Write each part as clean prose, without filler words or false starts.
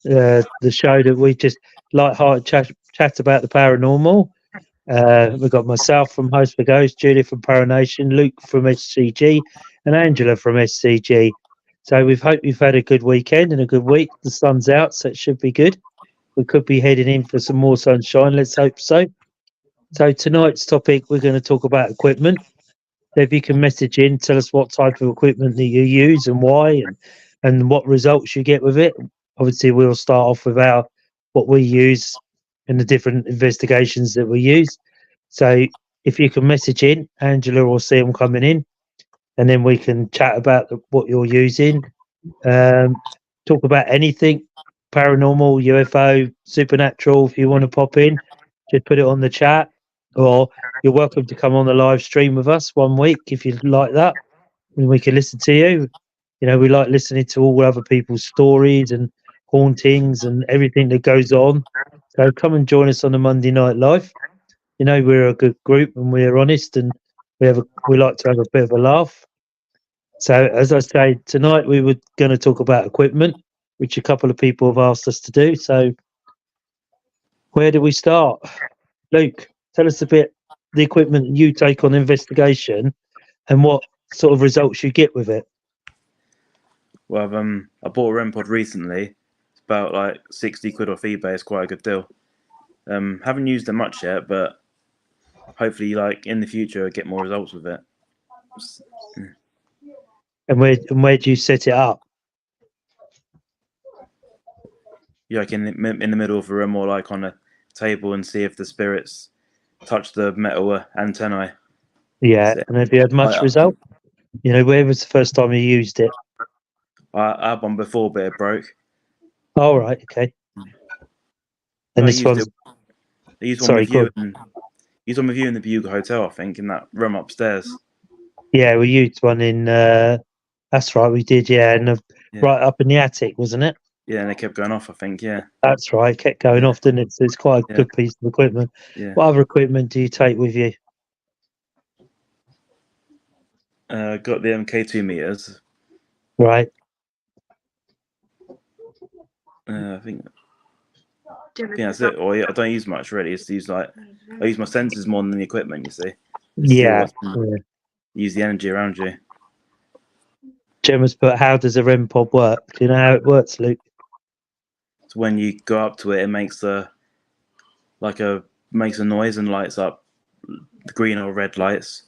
the show that we just light-hearted chat about the paranormal. We've got myself from Host for Ghost, Julie from Paranation, Luke from SCG, and Angela from SCG. So we hope you've had a good weekend and a good week. The sun's out, so it should be good. We could be heading in for some more sunshine. Let's hope so. So tonight's topic, we're going to talk about equipment. If you can message in, tell us what type of equipment that you use and why, and what results you get with it. Obviously, we'll start off with what we use and the different investigations that we use. So if you can message in, Angela will see them coming in, and then we can chat about what you're using. Talk about anything paranormal, UFO, supernatural. If you want to pop in, just put it on the chat, or you're welcome to come on the live stream with us one week if you like that, and we can listen to you. You know, we like listening to all other people's stories and hauntings and everything that goes on. So come and join us on the Monday Night Live. You know, we're a good group and we're honest, and we like to have a bit of a laugh. So, as I say, tonight we were going to talk about equipment, which a couple of people have asked us to do. So, where do we start? Luke, tell us a bit the equipment you take on investigation and what sort of results you get with it. Well, I bought a REM pod recently. It's about like 60 quid off eBay. It's quite a good deal. Haven't used it much yet, but hopefully, like in the future, get more results with it. And where do you set it up? Yeah, like in the middle of a room or like on a table, and see if the spirits touch the metal antennae. Yeah, and have you had much result? You know, where was the first time you used it? I had one before, but it broke. Oh, right, okay. And this one's... I used one with you in the Bugle Hotel, I think, in that room upstairs. Yeah, we used one in... that's right, we did, yeah, and right up in the attic, wasn't it? Yeah, and it kept going off, I think, yeah. That's right, it kept going off, didn't it? So it's quite a good piece of equipment. Yeah. What other equipment do you take with you? Got the MK2 meters. Right. I think that's it. Or I don't use much really. It's I use my senses more than the equipment. You see. Yeah. Use the energy around you. Gemma's put, how does a REM pod work? Do you know how it works, Luke? So when you go up to it, it makes a noise and lights up the green or red lights.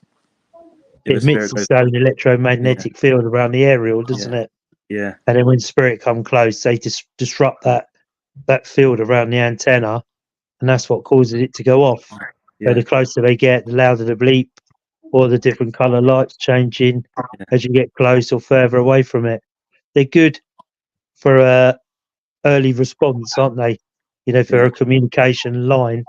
It emits its own electromagnetic field around the aerial, doesn't it? Yeah. And then when spirit come close, they disrupt that field around the antenna, and that's what causes it to go off. So the closer they get, the louder the bleep, or the different colour lights changing as you get close or further away from it. They're good for early response, aren't they? You know, for a communication line.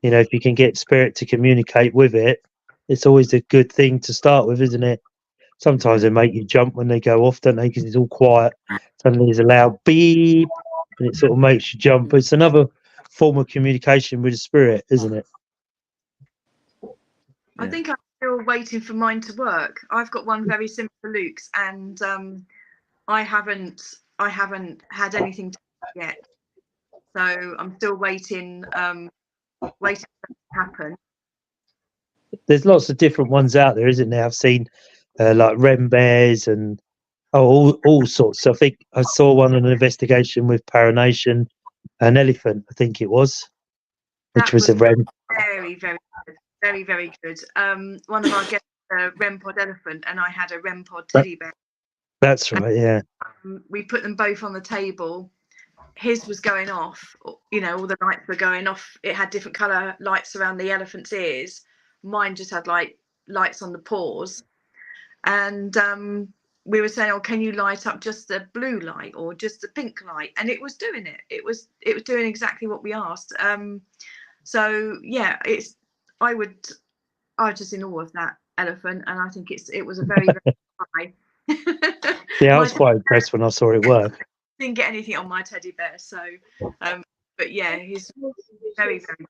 You know, if you can get spirit to communicate with it, it's always a good thing to start with, isn't it? Sometimes they make you jump when they go off, don't they? Because it's all quiet. Suddenly there's a loud beep, and it sort of makes you jump. It's another form of communication with the spirit, isn't it? I think I'm still waiting for mine to work. I've got one very similar to Luke's, and I haven't had anything to yet. So I'm still waiting for it to happen. There's lots of different ones out there, isn't there? I've seen like REM bears and all sorts. I think I saw one on an investigation with Paranation, an elephant, I think it was, which was a REM. Very, very good. Very, very good. One of our guests had a REM pod elephant, and I had a REM pod teddy bear. That's right, yeah. We put them both on the table. His was going off, you know, all the lights were going off. It had different colour lights around the elephant's ears. Mine just had like lights on the paws. And we were saying, oh, can you light up just the blue light or just the pink light? And it was doing it. It was doing exactly what we asked. So yeah, I was just in awe of that elephant, and I think it was a very, very high. Yeah, I was quite impressed when I saw it work. Didn't get anything on my teddy bear, so but yeah, he's very, very,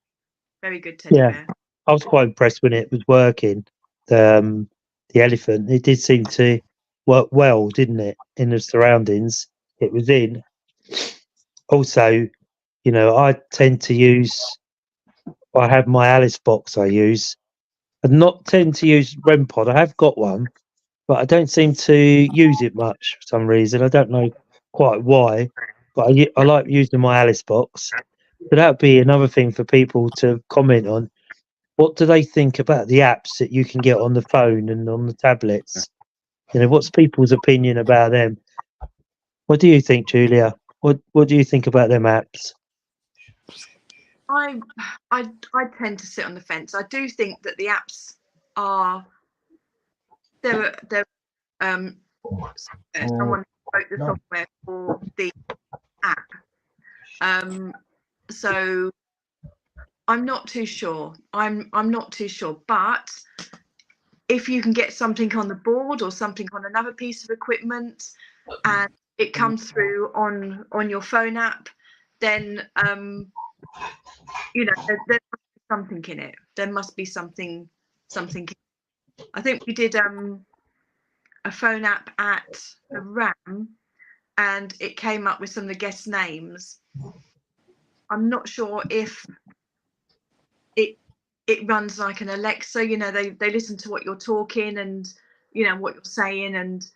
very good teddy bear. I was quite impressed when it was working. The elephant, it did seem to work well, didn't it, in the surroundings it was in. also, you know, I tend to use. I have my Alice box. I use. I not tend to use REM pod. I have got one, but I don't seem to use it much for some reason. I don't know quite why, but I like using my Alice box. So that would be another thing for people to comment on. What do they think about the apps that you can get on the phone and on the tablets? You know, what's people's opinion about them? What do you think, Julia? What do you think about them apps? I tend to sit on the fence. I do think that the apps are they're someone wrote the software for the app. So I'm not too sure. I'm not too sure. But if you can get something on the board or something on another piece of equipment, and it comes through on your phone app, then you know there must be something in it. There must be something. I think we did a phone app at the RAM, and it came up with some of the guest names. I'm not sure if it runs like an Alexa. You know, they listen to what you're talking and you know what you're saying, and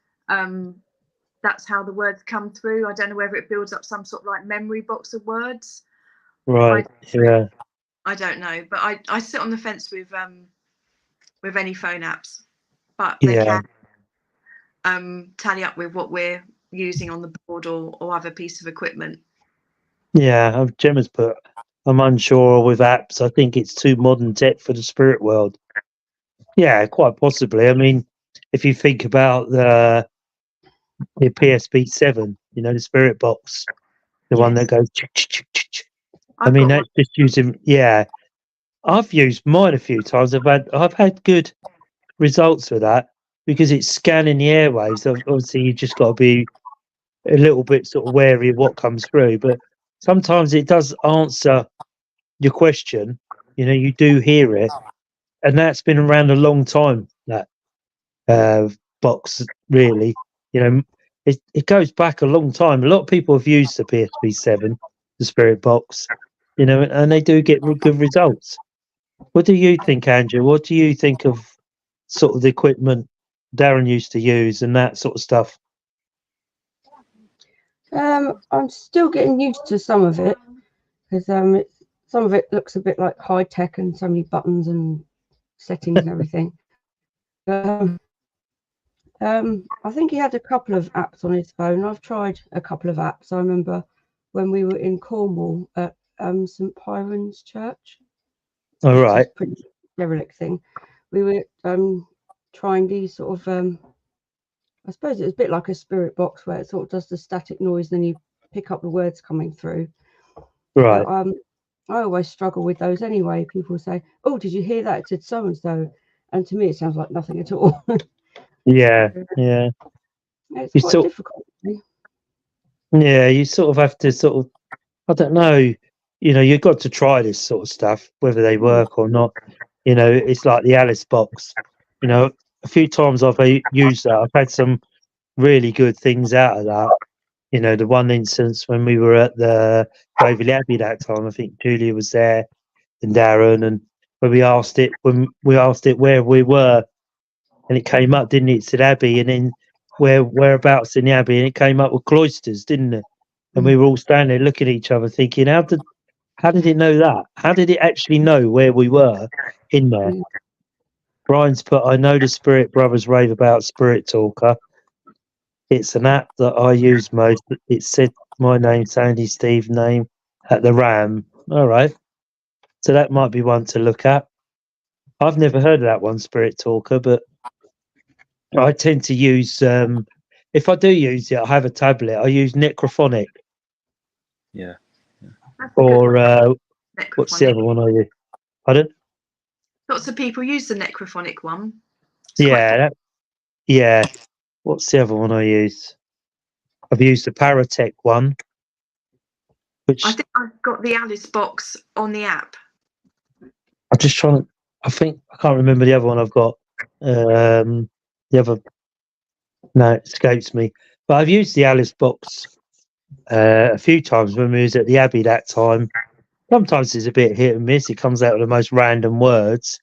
that's how the words come through. I don't know whether it builds up some sort of like memory box of words. Right. Yeah. I don't know, but I sit on the fence with any phone apps, but they Yeah. can tally up with what we're using on the board or other piece of equipment. Yeah. Gemma's put. I'm unsure with apps. I think it's too modern tech for the spirit world. Yeah, quite possibly. I mean, if you think about the PSP 7, you know, the spirit box, the one that goes. I mean, that's just using. Yeah, I've used mine a few times. I've had good results with that because it's scanning the airwaves. Obviously, you just got to be a little bit sort of wary of what comes through, but sometimes it does answer your question. You know, you do hear it, and that's been around a long time. That box, really, you know, it goes back a long time. A lot of people have used the PSP 7, the Spirit Box, you know, and they do get good results. What do you think, Andrew? What do you think of sort of the equipment Darren used to use and that sort of stuff? I'm still getting used to some of it because some of it looks a bit like high tech and so many buttons and settings and everything. I think he had a couple of apps on his phone. I've tried a couple of apps. I remember when we were in Cornwall at St. Piran's Church. All right. Which is a pretty derelict thing. We were trying these sort of I suppose it was a bit like a spirit box where it sort of does the static noise, then you pick up the words coming through. Right. But, I always struggle with those anyway. People say, "Oh, did you hear that? It said so and so," and to me, it sounds like nothing at all. Yeah. Yeah. It's You quite difficult. Yeah, you sort of have to sort of, I don't know, you know, you've got to try this sort of stuff, whether they work or not. You know, it's like the Alice box. You know, a few times I've used that. I've had some really good things out of that. You know, the one instance when we were at the Waverley Abbey that time, I think Julia was there and Darren, and when we asked it where we were, and it came up, didn't it? It said Abbey, and then whereabouts in the Abbey, and it came up with cloisters, didn't it? And we were all standing there looking at each other, thinking, how did it know that? How did it actually know where we were in there? Brian's put, I know the Spirit Brothers rave about Spirit Talker. It's an app that I use most. It said my name, Sandy Steve name at the RAM. All right. So that might be one to look at. I've never heard of that one, Spirit Talker, but I tend to use, if I do use it, I have a tablet. I use Necrophonic. Yeah. Or what's the other one I use? Pardon? Lots of people use the Necrophonic one. Yeah. What's the other one I use? I've used the Paratech one. Which I think I've got the Alice box on the app. I'm just trying. I can't remember the other one I've got. The other, no, it escapes me. But I've used the Alice box a few times when we was at the Abbey that time. Sometimes it's a bit hit and miss. It comes out with the most random words.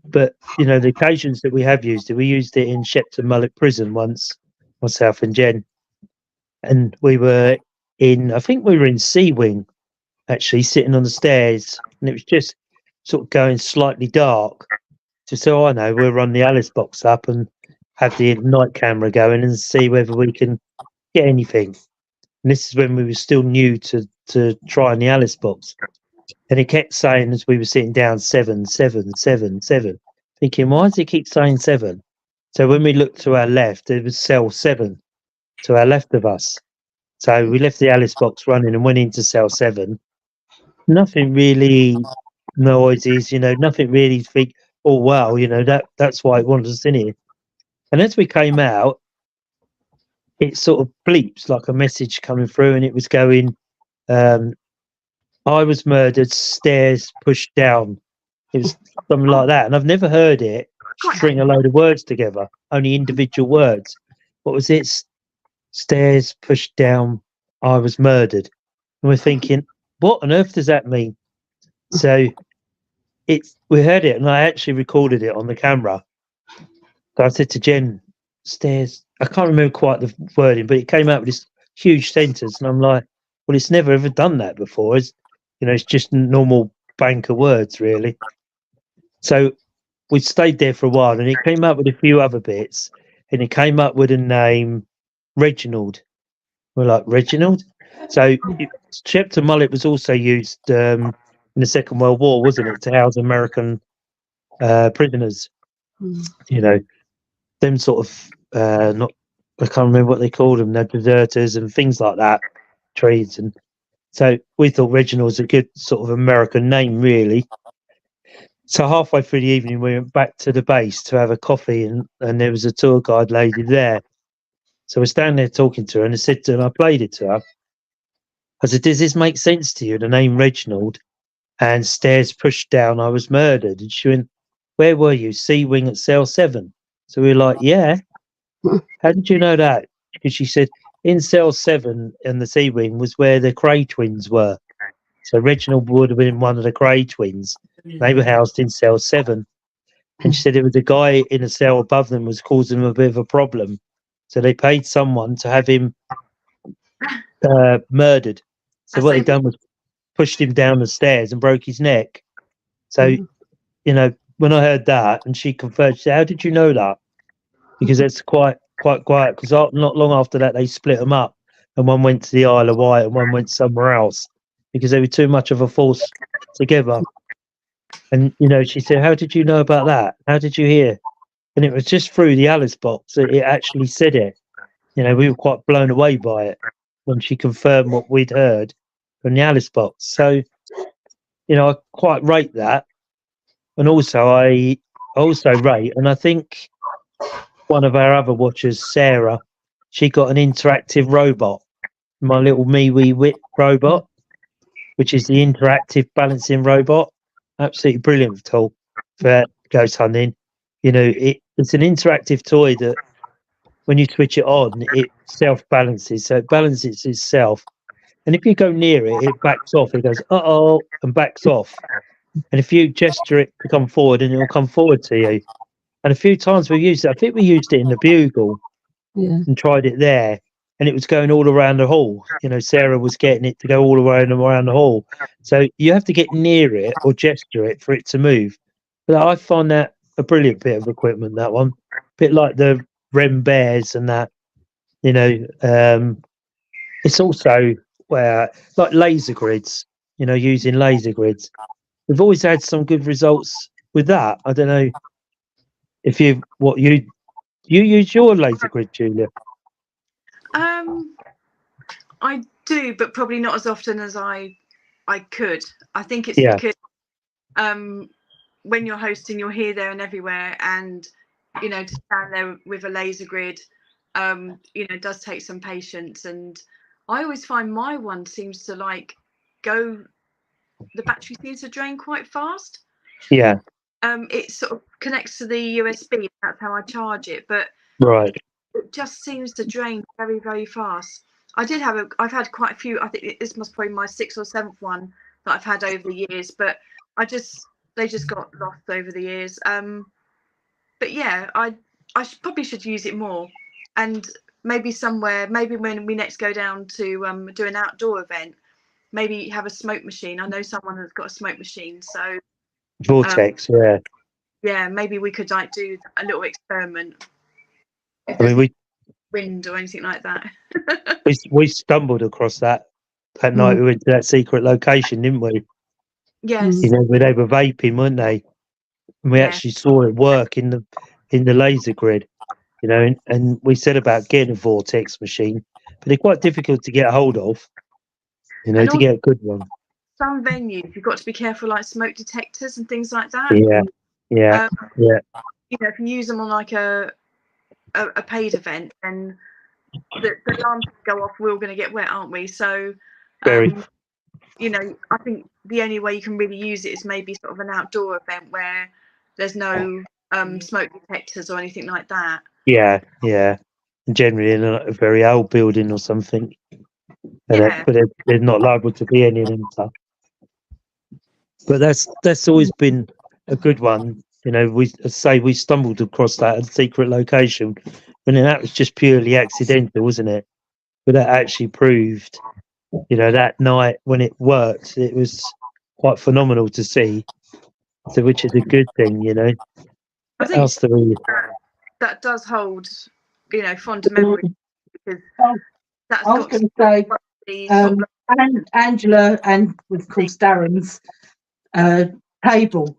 But, you know, the occasions that we have used it, we used it in Shepton Mullet Prison once, myself and Jen. And we were I think we were in C Wing, actually, sitting on the stairs. And it was just sort of going slightly dark. Just so I know, we'll run the Alice box up and have the night camera going and see whether we can get anything. And this is when we were still new to trying the Alice box. And it kept saying as we were sitting down 7, 7, 7, 7. Thinking, why does it keep saying 7? So when we looked to our left, there was cell 7 to our left of us. So we left the Alice box running and went into cell 7. Nothing really noises, you know, nothing really think, oh wow, you know, that's why it wanted us in here. And as we came out, it sort of bleeps like a message coming through, and it was going, I was murdered, stairs pushed down. It was something like that. And I've never heard it string a load of words together, only individual words. What was it? Stairs pushed down, I was murdered. And we're thinking, what on earth does that mean? So we heard it, and I actually recorded it on the camera. So I said to Jen, stairs, I can't remember quite the wording, but it came out with this huge sentence. And I'm like, well, it's never ever done that before. It's just normal bank of words, really. So we stayed there for a while, and it came up with a few other bits, and it came up with a name, Reginald. We're like, Reginald? So Shepton Mullet was also used in the Second World War, wasn't it, to house American prisoners? You know, them sort of not, I can't remember what they called them, they're deserters and things like that, trees. And so we thought Reginald's a good sort of American name, really. So halfway through the evening, we went back to the base to have a coffee, and there was a tour guide lady there. So we're standing there talking to her, and I said to her, and I played it to her. I said, does this make sense to you, the name Reginald? And stairs pushed down, I was murdered. And she went, where were you? C Wing at cell 7. So we were like, yeah. How did you know that? Because she said, in cell 7 in the C Wing was where the Cray twins were. So Reginald would have been one of the Cray twins. They were housed in cell 7. And she said it was the guy in a cell above them was causing them a bit of a problem. So they paid someone to have him murdered. So what they done was pushed him down the stairs and broke his neck. So, you know, when I heard that, and she confirmed, she said, how did you know that? Because it's quite quiet. Because not long after that, they split them up, and one went to the Isle of Wight and one went somewhere else because they were too much of a force together. And, you know, she said, how did you know about that? How did you hear? And it was just through the Alice box that it actually said it. You know, we were quite blown away by it when she confirmed what we'd heard from the Alice box. So, you know, I quite rate that. And also, I also rate, and I think one of our other watchers, Sarah, she got an interactive robot, my little MeWe Wit robot, which is the interactive balancing robot. Absolutely brilliant tool for ghost hunting. You know, it's an interactive toy that when you switch it on, it self-balances. So it balances itself. And if you go near it, it backs off. It goes, uh-oh, and backs off. And if you gesture it to come forward, and it will come forward to you. And a few times we've used it. I think we used it in the Bugle and tried it there. And it was going all around the hall. You know, Sarah was getting it to go all around the hall. So you have to get near it or gesture it for it to move. But I find that a brilliant bit of equipment, that one. A bit like the Rem Bears and that, you know. It's also like laser grids, you know, using laser grids. We've always had some good results with that. I don't know if you use your laser grid, Julia. I do, but probably not as often as I could. I think it's because when you're hosting, you're here, there, and everywhere, and you know, to stand there with a laser grid, you know, does take some patience. And I always find my one seems to the battery seems to drain quite fast. Yeah. It sort of connects to the USB. That's how I charge it, but right, it just seems to drain very, very fast. I've had quite a few. I think this must probably my 6th or 7th one that I've had over the years, but they just got lost over the years. But yeah, I probably should use it more, and maybe when we next go down to do an outdoor event, maybe have a smoke machine. I know someone that's got a smoke machine, so Vortex, yeah, maybe we could like do a little experiment. I mean, Wind or anything like that. we stumbled across that night. We went to that secret location, didn't we? Yes. You know, where they were vaping, weren't they? And we actually saw it work in the laser grid. You know, and we said about getting a vortex machine, but they're quite difficult to get a hold of. You know, to get a good one. Some venues you've got to be careful, like smoke detectors and things like that. Yeah. You know, if you use them on like a paid event, then the alarms go off. We're all going to get wet, aren't we? So, you know, I think the only way you can really use it is maybe sort of an outdoor event where there's no smoke detectors or anything like that. Yeah. Generally in a very old building or something. But they're not liable to be any of them stuff. But that's always been a good one. You know, we stumbled across that secret location, and that was just purely accidental, wasn't it? But that actually proved, you know, that night when it worked, it was quite phenomenal to see. So, which is a good thing, you know. I think that does hold, you know, fond memories, because that's I was going to say, Angela and of course Darren's table.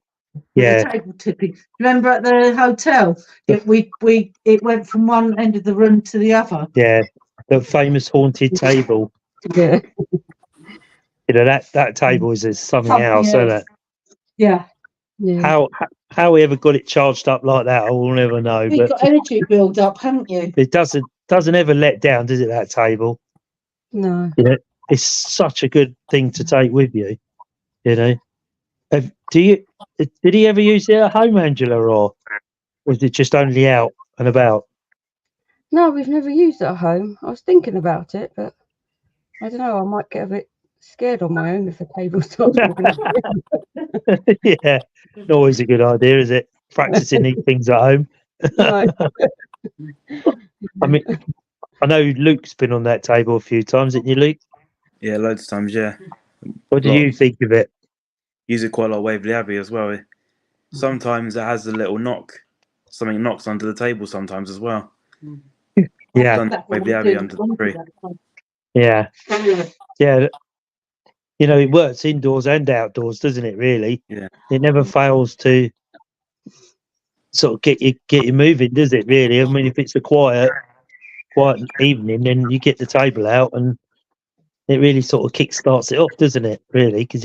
Yeah. The table tipping. Remember at the hotel, it went from one end of the room to the other. Yeah, the famous haunted table. Yeah. You know, that table is something else, isn't it? Yeah. How we ever got it charged up like that, I will never know. You've got energy build up, haven't you? It doesn't ever let down, does it? That table. No. You know, it's such a good thing to take with you. You know, did he ever use it at home, Angela, or was it just only out and about? No, we've never used it at home. I was thinking about it, but I don't know. I might get a bit scared on my own if the table starts moving. Yeah, not always a good idea, is it? Practicing these things at home. No. I mean, I know Luke's been on that table a few times, didn't you, Luke? Yeah, loads of times, yeah. What do you think of it? Use it quite a lot at Waverley Abbey as well. Sometimes it has a little knock. Something knocks under the table sometimes as well. Yeah. Waverley Abbey under the tree. Yeah. Yeah. You know, it works indoors and outdoors, doesn't it, really? Yeah. It never fails to sort of get you moving, does it, really? I mean, if it's a quiet evening, then you get the table out and it really sort of kick-starts it off, doesn't it, really? Because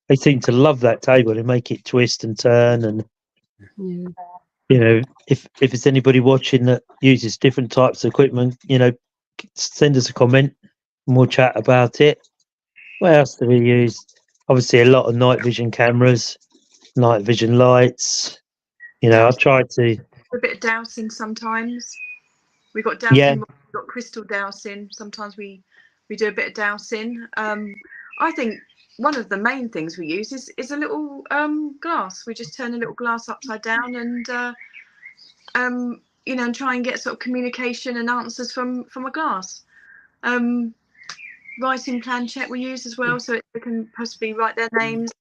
they seem to love that table and make it twist and turn. And, you know, if it's anybody watching that uses different types of equipment, you know, send us a comment and we'll chat about it. What else do we use? Obviously, a lot of night vision cameras, night vision lights. You know, I try to... A bit of dowsing sometimes. We've got dowsing, we've got crystal dowsing. Sometimes we do a bit of dowsing. I think one of the main things we use is a little glass. We just turn a little glass upside down and you know, and try and get sort of communication and answers from a glass. Writing planchette we use as well, so they can possibly write their names.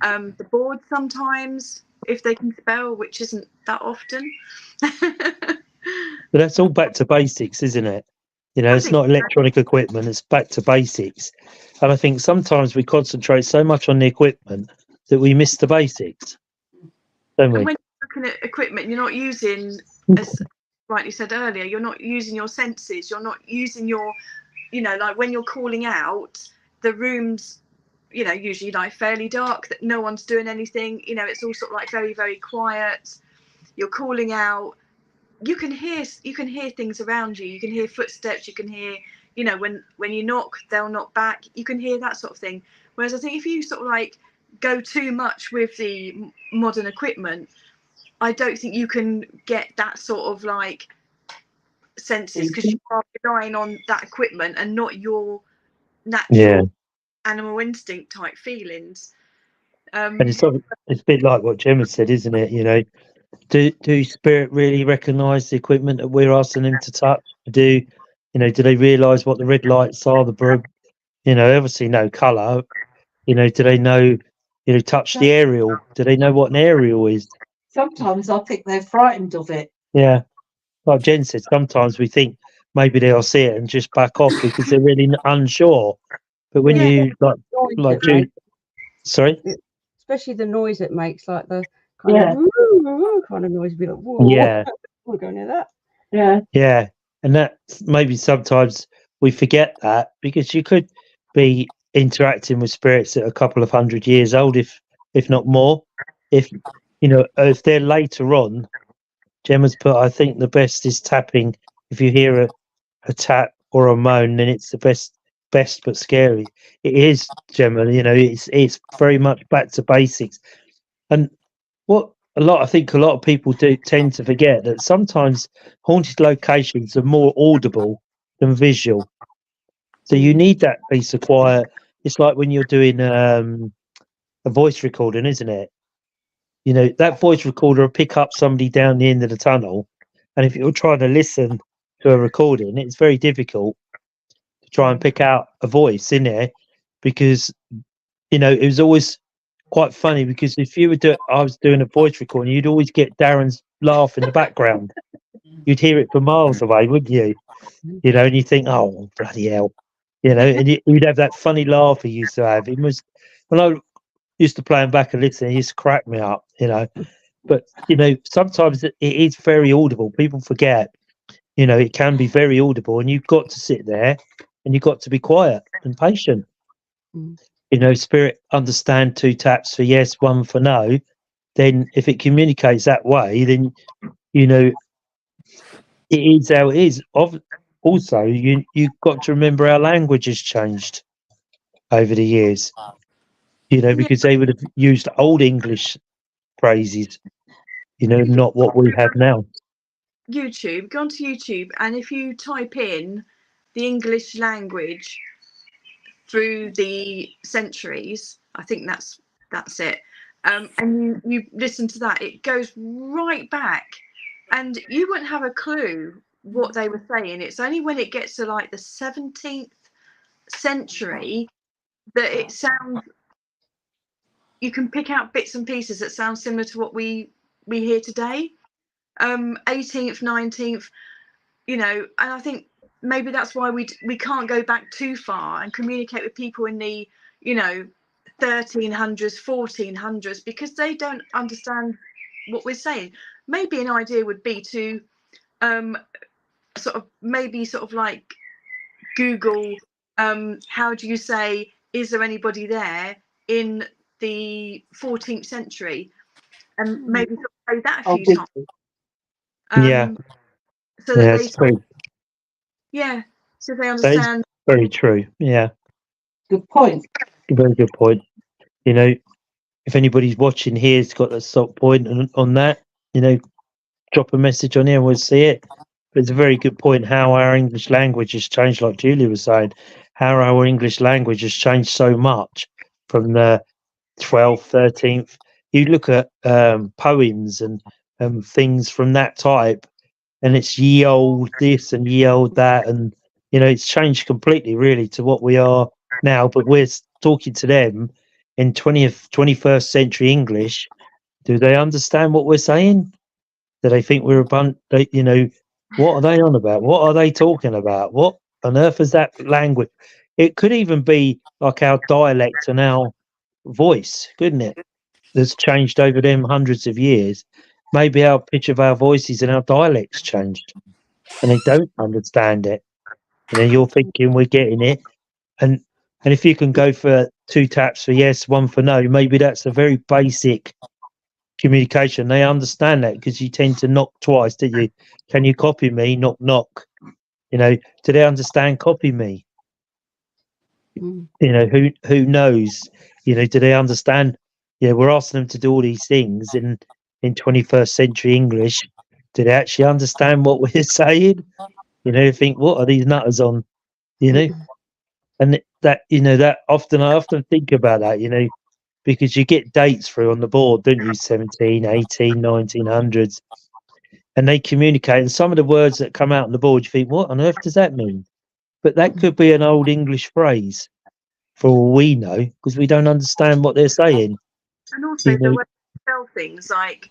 The board sometimes, if they can spell, which isn't that often. But that's all back to basics, isn't it? You know, it's not electronic equipment, it's back to basics. And I think sometimes we concentrate so much on the equipment that we miss the basics, don't we? And when you're looking at equipment, you're not using, as rightly said earlier, you're not using your senses, you're not using your, you know, like when you're calling out, the room's, you know, usually like fairly dark, that no one's doing anything, you know, it's all sort of like very, very quiet. You're calling out, you can hear things around you, you can hear footsteps, you can hear, you know, when you knock, they'll knock back, you can hear that sort of thing. Whereas I think if you sort of like go too much with the modern equipment, I don't think you can get that sort of like senses, because you are relying on that equipment and not your natural animal instinct type feelings. And it's a bit like what Gemma said, isn't it? You know, do spirit really recognise the equipment that we're asking them to touch? Do they realise what the red lights are? Obviously no colour. Do they know? Touch the aerial. Do they know what an aerial is? Sometimes I think they're frightened of it. Yeah, like Jen said, sometimes we think maybe they'll see it and just back off because they're really unsure. But when you sorry, especially the noise it makes, like the kind of kind of noise, be like, whoa, yeah, we're going near that. Yeah, and that maybe sometimes we forget that because you could be interacting with spirits that are a couple of 100 years old, if not more. If they're later on, Gemma's put, I think the best is tapping. If you hear a tap or a moan, then it's the best but scary. It is, Gemma. It's very much back to basics. And I think a lot of people do tend to forget that sometimes haunted locations are more audible than visual. So you need that piece of quiet. It's like when you're doing a voice recording, isn't it? That voice recorder will pick up somebody down the end of the tunnel. And if you're trying to listen to a recording, it's very difficult to try and pick out a voice in there because, it was always quite funny because if you I was doing a voice recording, you'd always get Darren's laugh in the background. You'd hear it for miles away, wouldn't you? And you think, oh, bloody hell. And you'd have that funny laugh he used to have. It was, when I used to play him back and listen, he used to crack me up, But, sometimes it is very audible. People forget, it can be very audible and you've got to sit there and you've got to be quiet and patient. Spirit understand 2 taps for yes, 1 for no. Then if it communicates that way, then it is how it is. Also, you've got to remember our language has changed over the years. Because they would have used old English phrases, not what we have now. Go onto YouTube, and if you type in the English language through the centuries, I think that's it, and you listen to that, it goes right back and you wouldn't have a clue what they were saying. It's only when it gets to like the 17th century that it sounds, you can pick out bits and pieces that sound similar to what we hear today. 18th, 19th, and I think maybe that's why we can't go back too far and communicate with people in the 1300s, 1400s, because they don't understand what we're saying. Maybe an idea would be to sort of like Google, how do you say, is there anybody there in the 14th century, and maybe sort of say that a few times. So that they so they understand. Very true. Yeah. Good point. Very good point. If anybody's watching here's got a stop point on that, drop a message on here and we'll see it. But it's a very good point how our English language has changed, like Julie was saying, how our English language has changed so much from the 12th, 13th. You look at poems and things from that type, and it's ye old this and ye old that, and it's changed completely really to what we are now. But we're talking to them in 20th, 21st century English. Do they understand what we're saying? Do they think we're what are they on about? What are they talking about? What on earth is that language? It could even be like our dialect and our voice, couldn't it? That's changed over them hundreds of years. Maybe our pitch of our voices and our dialects changed, and they don't understand it. You're thinking we're getting it, and if you can go for 2 taps for yes, 1 for no, maybe that's a very basic communication. They understand that because you tend to knock twice, did you? Can you copy me? Knock, knock. Do they understand copy me? Who knows? Do they understand? We're asking them to do all these things in 21st century English. Do they actually understand what we're saying? You know, you think, what are these nutters on? You know, and that, you know, that often I often think about that, you know, because you get dates through on the board, don't you? 17, 18, 1900s, and they communicate. And some of the words that come out on the board, you think, what on earth does that mean? But that could be an old English phrase for all we know, because we don't understand what they're saying. And also You know, the way they spell things, like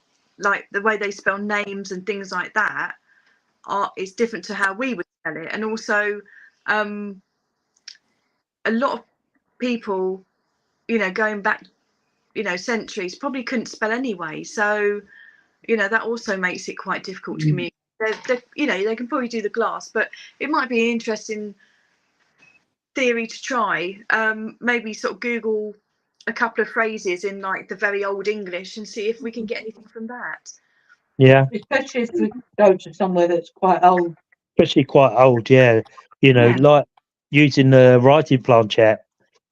the way they spell names and things like that, is different to how we would spell it. And also, a lot of people, you know, going back, you know, centuries, probably couldn't spell anyway. So, you know, that also makes it quite difficult to communicate. You know, they can probably do the glass, but it might be an interesting theory to try. Maybe sort of Google a couple of phrases in like the very old English and see if we can get anything from that. yeah, Especially if we go to somewhere that's quite old. especially quite old, yeah. You know, Yeah. like using the writing planchette.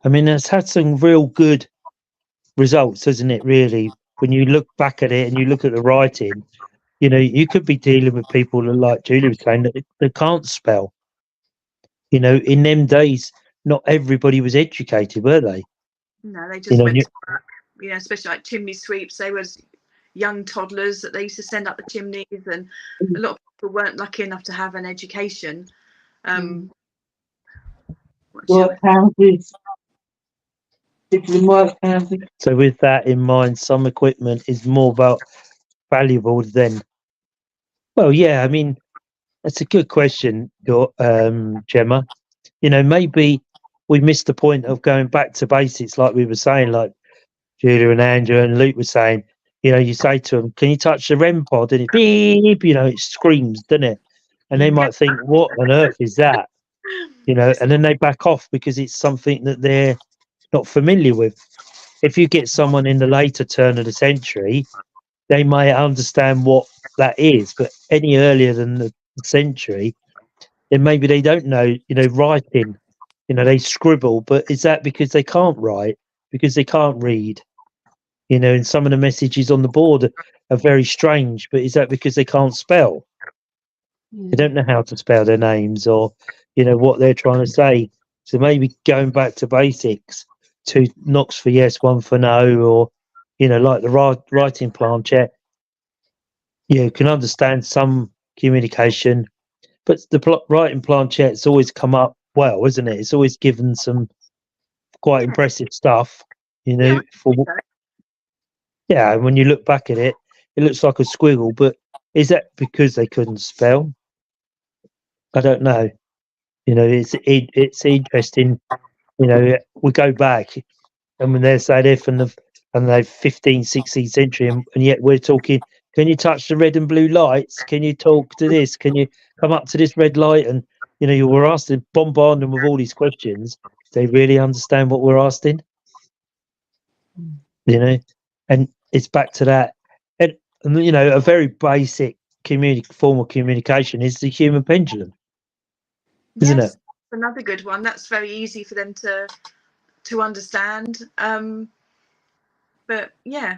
I mean, it's had some real good results, hasn't it, really? When you look back at it and you look at the writing, you know, you could be dealing with people that, like Julie was saying, that they can't spell. You know, in them days, not everybody was educated, were they? No, they You just know, went to work, you know, especially like chimney sweeps. They were young toddlers that they used to send up the chimneys, and a lot of people weren't lucky enough to have an education. Work houses, different work houses. so with that in mind, some equipment is more about valuable than. Well, yeah, I mean, that's a good question, Gemma. You know, maybe we missed the point of going back to basics, like we were saying, like Julia and Andrew and Luke were saying. You know, you say to them, "Can you touch the REM pod?" And it beep, you know, it screams, doesn't it? And they might think, "What on earth is that?" You know, and then they back off because it's something that they're not familiar with. If you get someone in the later turn of the century, they may understand what that is, but any earlier than the century, then maybe they don't know, you know, writing. You know, they scribble, but is that because they can't write? Because they can't read? You know, and some of the messages on the board are very strange, but is that because they can't spell? They don't know how to spell their names or, you know, what they're trying to say. So maybe going back to basics, 2 knocks for yes, 1 for no, or, you know, like the writing planchette, you can understand some communication, but the writing planchette's always come up well, isn't it? It's always given some quite impressive stuff, you know. Yeah, For yeah, and when you look back at it, it looks like a squiggle. But is that because they couldn't spell? I don't know. You know, it's interesting. You know, we go back, and when they say they're from the 15th, 16th century, and yet we're talking. Can you touch the red and blue lights? Can you talk to this? Can you come up to this red light? And you know, you were asked to bombard them with all these questions. Do they really understand what we're asking? You know, and it's back to that. And you know, a very basic form of communication is the human pendulum, isn't yes, it? another good one. That's very easy for them to understand. But yeah.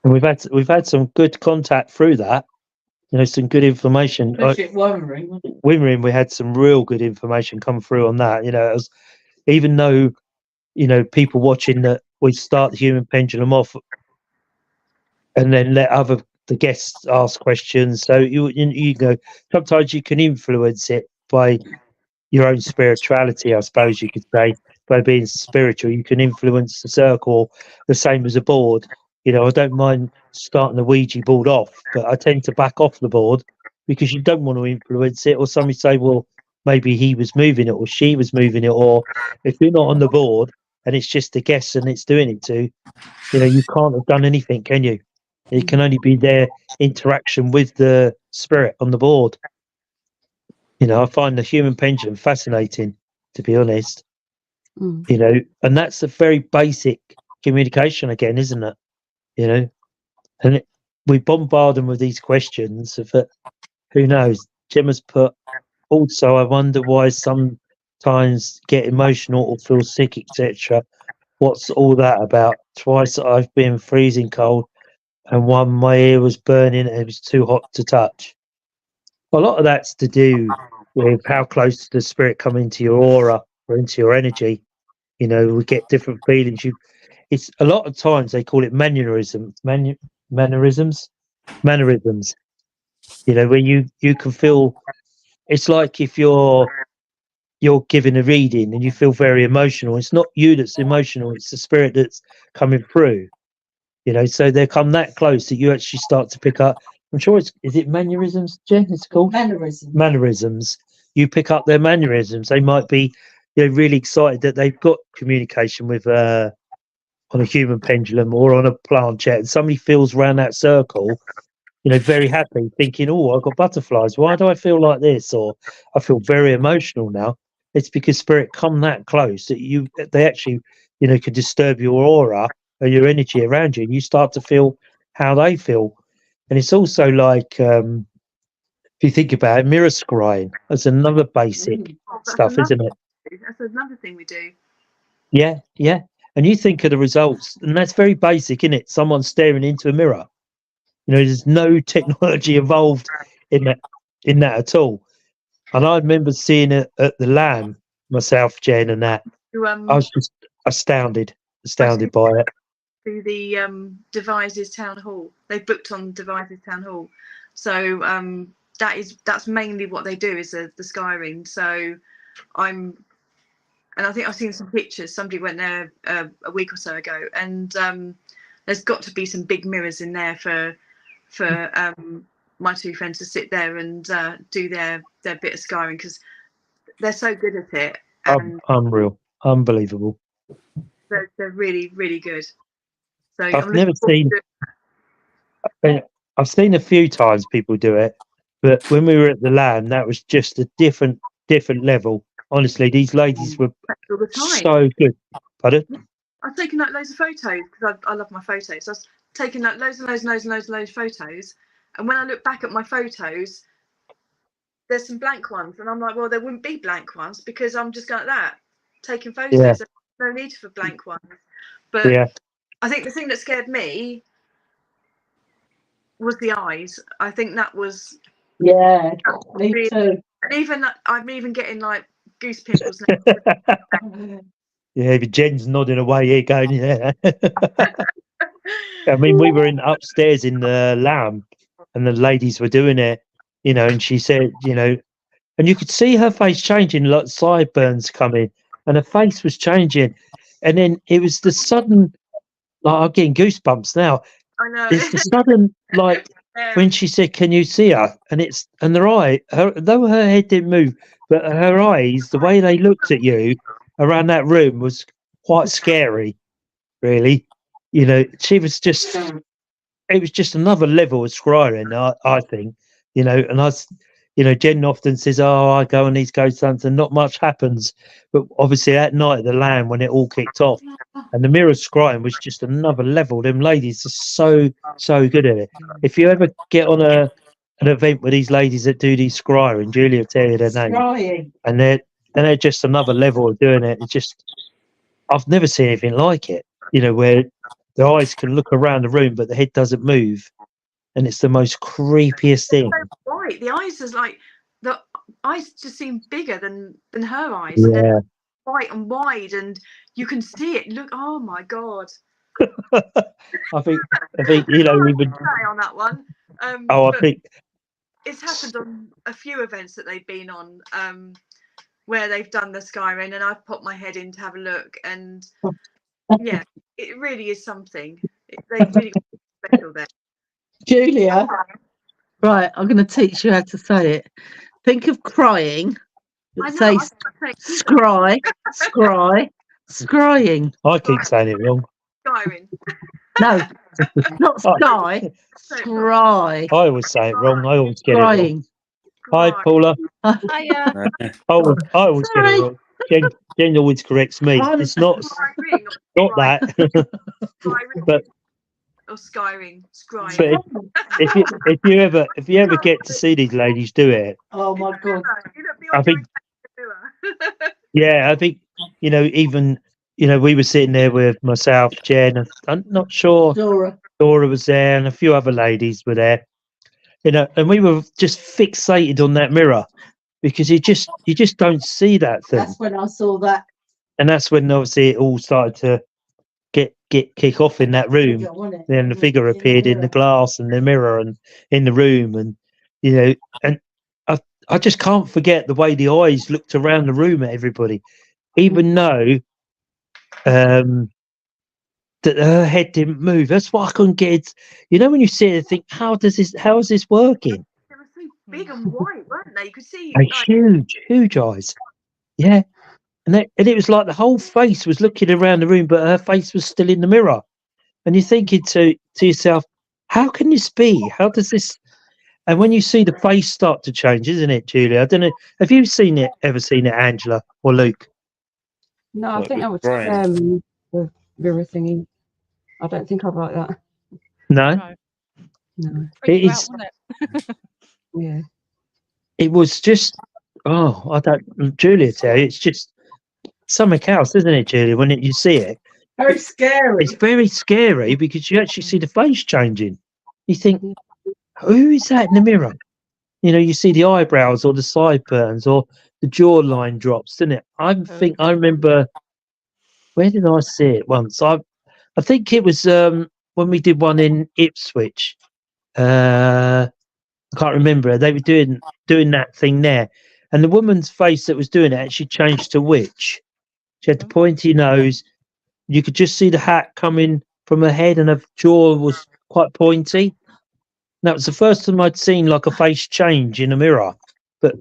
And we've had some good contact through that. You know, some good information. Especially at Wormering. Wimmering, we had some real good information come through on that. You know, it was, even though, you know, people watching that, we start the human pendulum off and then let the guests ask questions. So you go. Sometimes you can influence it by your own spirituality, I suppose you could say. By being spiritual, you can influence the circle the same as a board. You know, I don't mind starting the Ouija board off, but I tend to back off the board because you don't want to influence it. Or somebody say, well, maybe he was moving it or she was moving it. Or if you're not on the board and it's just a guess and it's doing it to, you know, you can't have done anything, can you? It can only be their interaction with the spirit on the board. You know, I find the human pendulum fascinating, to be honest. You know, and that's a very basic communication again, isn't it? You know, and we bombard them with these questions of who knows. Gemma's put, also, I wonder why sometimes get emotional or feel sick, etc. What's all that about? Twice I've been freezing cold, and one my ear was burning and it was too hot to touch. A lot of that's to do with how close does the spirit come into your aura or into your energy. You know, we get different feelings. It's a lot of times they call it mannerisms. You know, when you can feel. It's like if you're giving a reading and you feel very emotional. It's not you that's emotional; it's the spirit that's coming through. You know, so they come that close that you actually start to pick up. I'm sure is it mannerisms, Jen? It's called mannerisms. You pick up their mannerisms. They might be, really excited that they've got communication with on a human pendulum or on a planchette, and somebody feels around that circle, very happy, thinking, "Oh, I've got butterflies. Why do I feel like this?" Or I feel very emotional now. It's because spirit come that close that they actually, could disturb your aura or your energy around you, and you start to feel how they feel. And it's also like, if you think about it, mirror scrying. That's another basic stuff, isn't it? That's another thing we do. Yeah, yeah. And you think of the results, and that's very basic, isn't it? Someone staring into a mirror. There's no technology involved in that at all. And I remember seeing it at the Lamb myself, Jen, and that. I was just astounded by it. To the Devizes Town Hall. They booked on Devizes Town Hall. So that's mainly what they do is the scrying. So I think I've seen some pictures. Somebody went there a week or so ago, and there's got to be some big mirrors in there for my two friends to sit there and do their bit of scrying, because they're so good at it. And unreal, unbelievable. They're really, really good. So I've never seen. I've seen a few times people do it, but when we were at the Lamb, that was just a different level. Honestly, these ladies were so good. Pardon? I've taken like loads of photos because I love my photos. So I was taking like loads of photos, and when I look back at my photos, there's some blank ones, and I'm like, well, there wouldn't be blank ones because I'm just like that taking photos. Yeah. There's no need for blank ones. But yeah. I think the thing that scared me was the eyes. I think that was me really, too. and even I'm even getting like goose pimples now. Yeah, but Jen's nodding away here, going, yeah. I mean, we were upstairs in the Lamb, and the ladies were doing it, and she said, and you could see her face changing, like sideburns coming, and her face was changing, and then it was the sudden, like, I'm getting goosebumps now. I know. It's the sudden, like, when she said, "Can you see her?" and her eye, though her head didn't move, but her eyes, the way they looked at you around that room was quite scary, really. She was just, it was just another level of scrying, I think, and Jen often says, "Oh, I go on these ghost hunts and not much happens." But obviously that night at the Lamb, when it all kicked off, and the mirror scrying was just another level. Them ladies are so good at it. If you ever get on an event with these ladies that do these scrying, Julia will tell you their name. Scrying. And they're just another level of doing it. It's just, I've never seen anything like it, where the eyes can look around the room but the head doesn't move, and it's the most creepiest thing. Right, the eyes is like, the eyes just seem bigger than her eyes. Yeah. And they're white and wide, and you can see it. Look, oh my god. I think even on that one. I think it's happened on a few events that they've been on, where they've done the scrying, and I've popped my head in to have a look, and yeah, it really is something. They've really got special there. Julia, right, I'm going to teach you how to say it. Think of crying. Say scry, scrying. I keep saying it wrong. Scrying. No, not sky. Scry. I always say it wrong. I always get it wrong. Hi, Paula. Hiya. I always get it wrong. Jen always corrects me. It's not that. But or scrying. But if you ever get to see these ladies do it, oh my god! I think, yeah, I think even we were sitting there with myself, Jen, and I'm not sure Dora was there, and a few other ladies were there, you know, and we were just fixated on that mirror because you just don't see that thing. That's when I saw that. And that's when obviously it all started to kick off in that room. figure, wasn't it? Then the figure appeared in the glass and the mirror and in the room, and you know, and I just can't forget the way the eyes looked around the room at everybody, even though that her head didn't move. That's what I couldn't get. You know, when you see it, and think, how is this working? They were so big and white, weren't they? You could see Like, huge eyes. Yeah. And it was like the whole face was looking around the room, but her face was still in the mirror. And you're thinking to yourself, how can this be? How does this? And when you see the face start to change, isn't it, Julia? I don't know. Have you ever seen it, Angela or Luke? No, I What, think that with was Brian? the mirror thingy. I don't think I'd like that. No. No. No. Freak you It out, is. wouldn't it? Yeah. It was just. Oh, I don't. Julia, tell you, it's just something else, isn't it, Julia? When you see it, Very scary. it's very scary because you actually see the face changing. You think, who is that in the mirror? You know, you see the eyebrows or the sideburns or the jawline drops, didn't it? I remember, where did I see it once? I think it was when we did one in Ipswich. I can't remember. They were doing that thing there, and the woman's face that was doing it actually changed to witch. She had the pointy nose. You could just see the hat coming from her head, and her jaw was quite pointy. That was the first time I'd seen like a face change in a mirror. But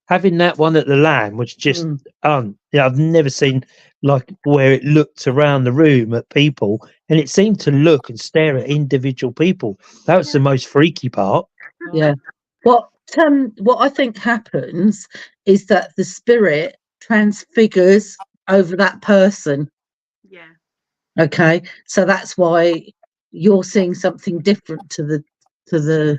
having that one at the Lamb was just yeah, I've never seen like where it looked around the room at people, and it seemed to look and stare at individual people. That was the most freaky part. Yeah. What I think happens is that the spirit transfigures over that person. Yeah. Okay. So that's why you're seeing something different to the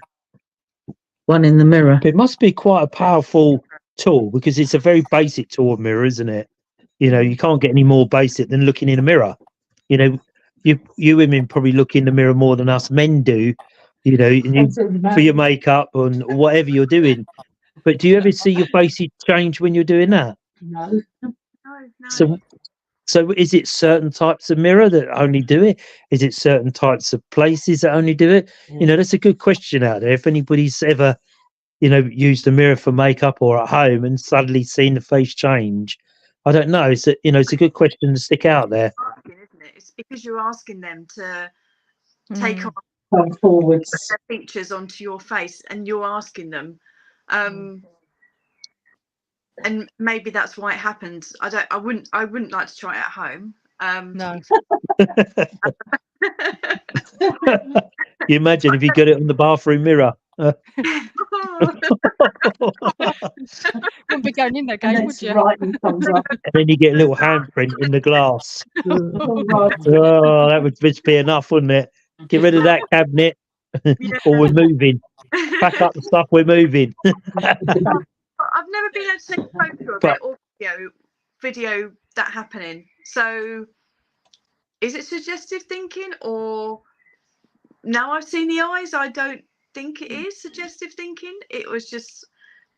one in the mirror. It must be quite a powerful tool because it's a very basic tool of mirror, isn't it? You know, you can't get any more basic than looking in a mirror. You know, you women probably look in the mirror more than us men do. You know, and you, for your makeup and whatever you're doing. But do you ever see your face change when you're doing that? No. No. So is it certain types of mirror that only do it? Is it certain types of places that only do it? You know, that's a good question out there. If anybody's ever, you know, used a mirror for makeup or at home and suddenly seen the face change, I don't know. It's a good question to stick out there. Asking, isn't it? It's because you're asking them to take on Come forwards. their features onto your face, and you're asking them. And maybe that's why it happens. I wouldn't like to try it at home. No. You imagine if you got it on the bathroom mirror. Wouldn't be going in there, Gabe, would you? Writing comes up. And then you get a little handprint in the glass. Oh, that would just be enough, wouldn't it? Get rid of that cabinet, or we're moving. Pack up the stuff, we're moving. I've never been able to take a photo of it or video that happening. So is it suggestive thinking, or now I've seen the eyes, I don't think it is suggestive thinking? It was just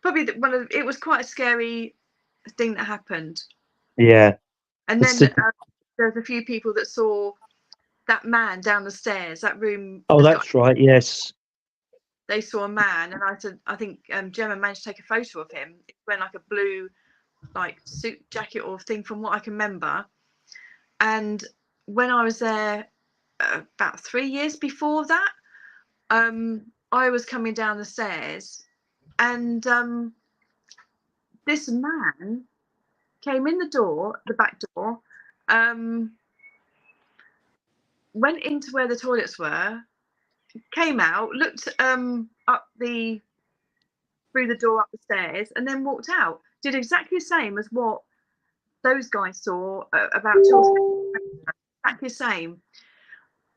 probably it was quite a scary thing that happened. Yeah. And then there's a few people that saw that man down the stairs, that room. Oh, that's right. Yes. They saw a man, and I think Gemma managed to take a photo of him. He's wearing like a blue, like suit jacket or thing, from what I can remember. And when I was there about 3 years before that, I was coming down the stairs, and this man came in the back door, went into where the toilets were, came out, looked up through the door up the stairs, and then walked out. Did exactly the same as what those guys saw about 2 or 3 years ago. Exactly the same.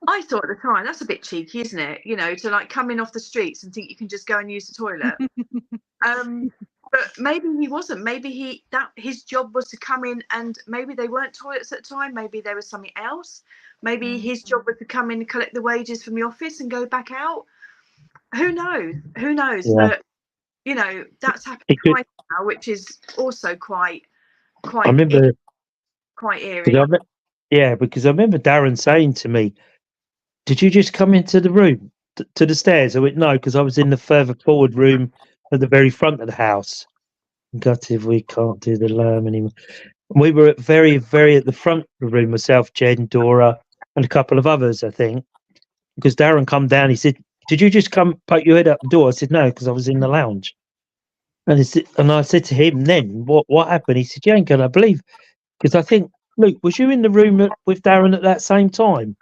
I thought at the time, that's a bit cheeky, isn't it? You know, to like come in off the streets and think you can just go and use the toilet. But maybe he wasn't. Maybe his job was to come in, and maybe they weren't toilets at the time. Maybe there was something else. Maybe his job was to come in and collect the wages from the office and go back out. who knows? Who knows? Yeah. But you know, that's happening It could- twice now, which is also quite I remember, quite because eerie. because I remember Darren saying to me, "Did you just come into the room to the stairs?" I went, "No, because I was in the further forward room at the very front of the house." Gutted we can't do the alarm anymore. We were at very, very at the front of the room, myself, Jen, Dora, and a couple of others, I think. Because Darren come down, he said, "Did you just come poke your head out the door?" I said, "No, because I was in the lounge." And I said to him, "Then what happened?" He said, "You ain't gonna believe," because I think, Luke, was you in the room with Darren at that same time?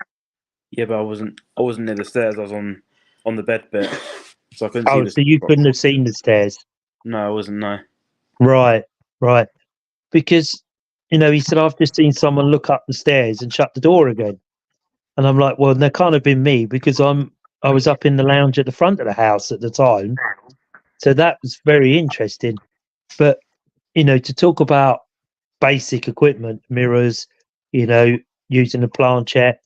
Yeah, but I wasn't near the stairs. I was on the bed bit, so I couldn't see Oh, the. so you couldn't have seen the stairs. No, I wasn't. No. Right. Because, he said, "I've just seen someone look up the stairs and shut the door again." And I'm like, "Well, that can't have been me because I was up in the lounge at the front of the house at the time." So that was very interesting. But, to talk about basic equipment, mirrors, using a planchette,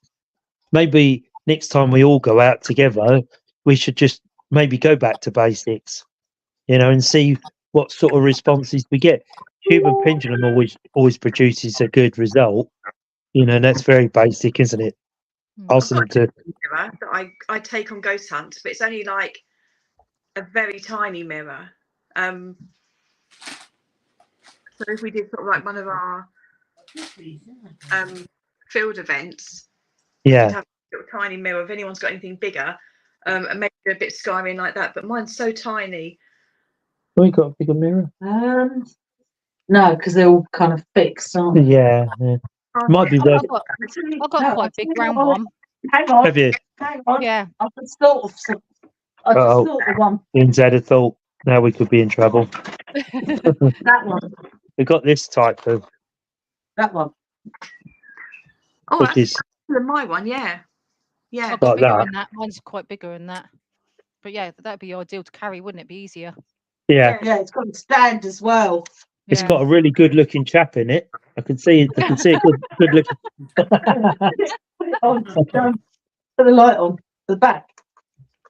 maybe next time we all go out together, we should just maybe go back to basics, and see what sort of responses we get. Human pendulum always produces a good result, and that's very basic, isn't it? I've Asking got them to, a mirror that I take on ghost hunts, but it's only like a very tiny mirror. So if we did sort of like one of our field events, yeah. we'd have a little tiny mirror. If anyone's got anything bigger, and maybe a bit skying like that, but mine's so tiny. We got a bigger mirror. No, because they're all kind of fixed, aren't they? Yeah. Might be worth. I've got quite a big round one. Hang on. Have you? Hang on. Yeah. I just thought of some. I just Uh-oh. thought of one. Ian's had a thought. Now we could be in trouble. That one. We got this type of, That one. Oh, which that's is than my one, yeah. Yeah. I've got like bigger that. than that. Mine's quite bigger than that. But yeah, that'd be ideal to carry, wouldn't it? Be easier. Yeah. Yeah, it's got a stand as well. It's Yeah. got a really good looking chap in it. I can see it. Good looking. Put it on. Put the light on the back.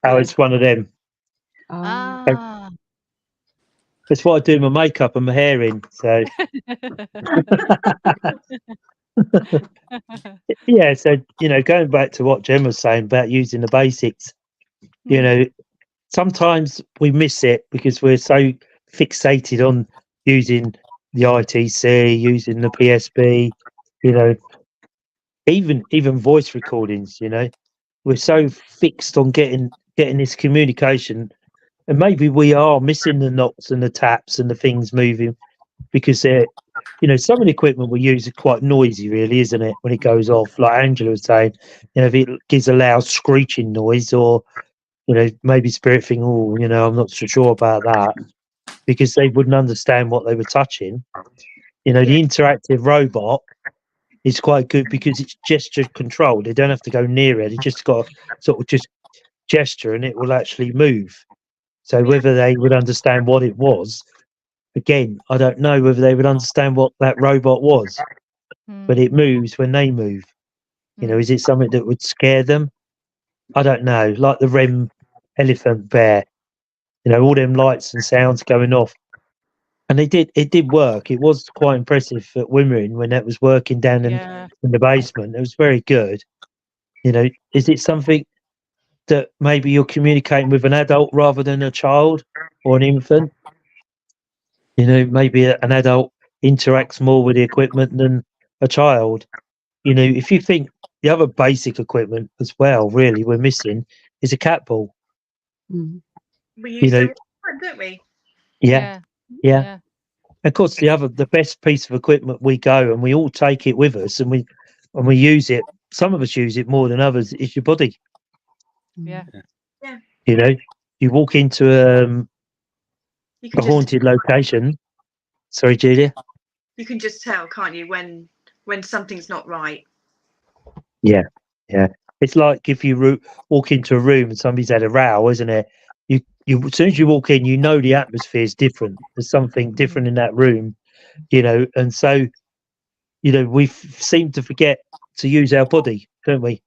Oh, it's one of them. Ah. That's what I do my makeup and my hair in. So yeah. So going back to what Jen was saying about using the basics, sometimes we miss it because we're so fixated on using the ITC, using the PSB, even voice recordings. We're so fixed on getting this communication, and maybe we are missing the knocks and the taps and the things moving because they're, some of the equipment we use is quite noisy, really, isn't it? When it goes off, like Angela was saying, if it gives a loud screeching noise, or maybe spirit thing, oh, I'm not so sure about that, because they wouldn't understand what they were touching. The interactive robot is quite good because it's gesture controlled. They don't have to go near it. They just got to sort of just gesture and it will actually move. So whether they would understand what it was, again, I don't know whether they would understand what that robot was, but it moves when they move. Is it something that would scare them? I don't know. Like the REM elephant bear, all them lights and sounds going off. And it did work. It was quite impressive at Wimmering when that was working down in the basement. It was very good. Is it something that maybe you're communicating with an adult rather than a child or an infant? Maybe an adult interacts more with the equipment than a child. If you think the other basic equipment as well, really, we're missing is a cat ball. We use them, don't we? Yeah. Of course, the best piece of equipment we go and we all take it with us and we use it. Some of us use it more than others. Is your body. Yeah. You walk into a haunted location. Sorry, Julia. You can just tell, can't you, when something's not right? Yeah. It's like if you walk into a room and somebody's had a row, isn't it? You as soon as you walk in, the atmosphere is different. There's something different in that room, and so we seem to forget to use our body, don't we?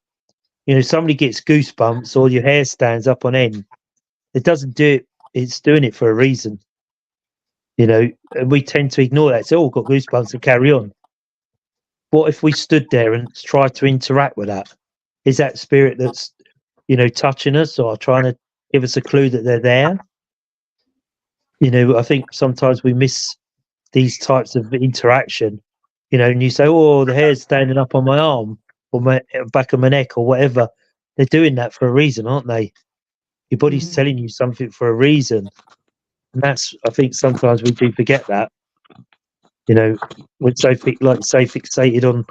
Somebody gets goosebumps or your hair stands up on end. it doesn't do it. It's doing it for a reason, and we tend to ignore that. So, got goosebumps and carry on. What if we stood there and tried to interact with that? Is that spirit that's, touching us or trying to give us a clue that they're there? I think sometimes we miss these types of interaction, and you say, oh, the hair's standing up on my arm or my back of my neck or whatever. They're doing that for a reason, aren't they? Your body's telling you something for a reason. And that's, I think sometimes we do forget that. We're so fixated on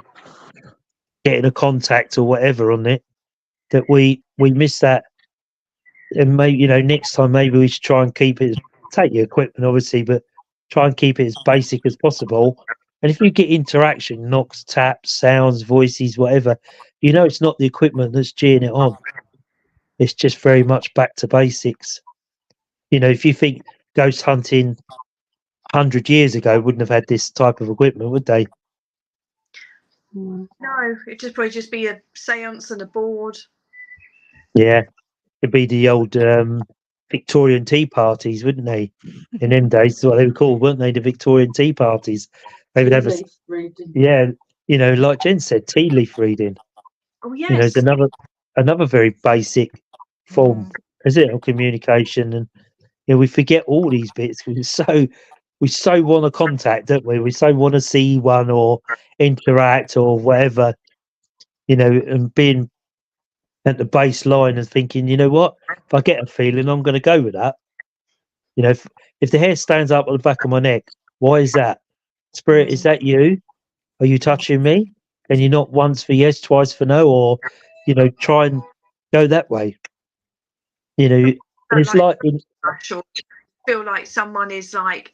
getting a contact or whatever on it that we miss that. And maybe, next time maybe we should try and take your equipment obviously, but try and keep it as basic as possible. And if you get interaction, knocks, taps, sounds, voices, whatever, it's not the equipment that's geeing it on. It's just very much back to basics. If you think ghost hunting 100 years ago wouldn't have had this type of equipment, would they? No, it'd probably just be a seance and a board. Yeah, it'd be the old Victorian tea parties, wouldn't they? In them days, that's what they were called, weren't they? The Victorian tea parties. They would have like Jen said, tea leaf reading. Oh yes. It's another very basic form, is it, of communication? And we forget all these bits because we so want to contact, don't we? We so want to see one or interact or whatever, and being at the baseline and thinking, you know what, if I get a feeling, I'm going to go with that. If the hair stands up on the back of my neck, why is that? Spirit, is that you? Are you touching me? And you're not once for yes, twice for no, or try and go that way. And it's like feel like someone is like,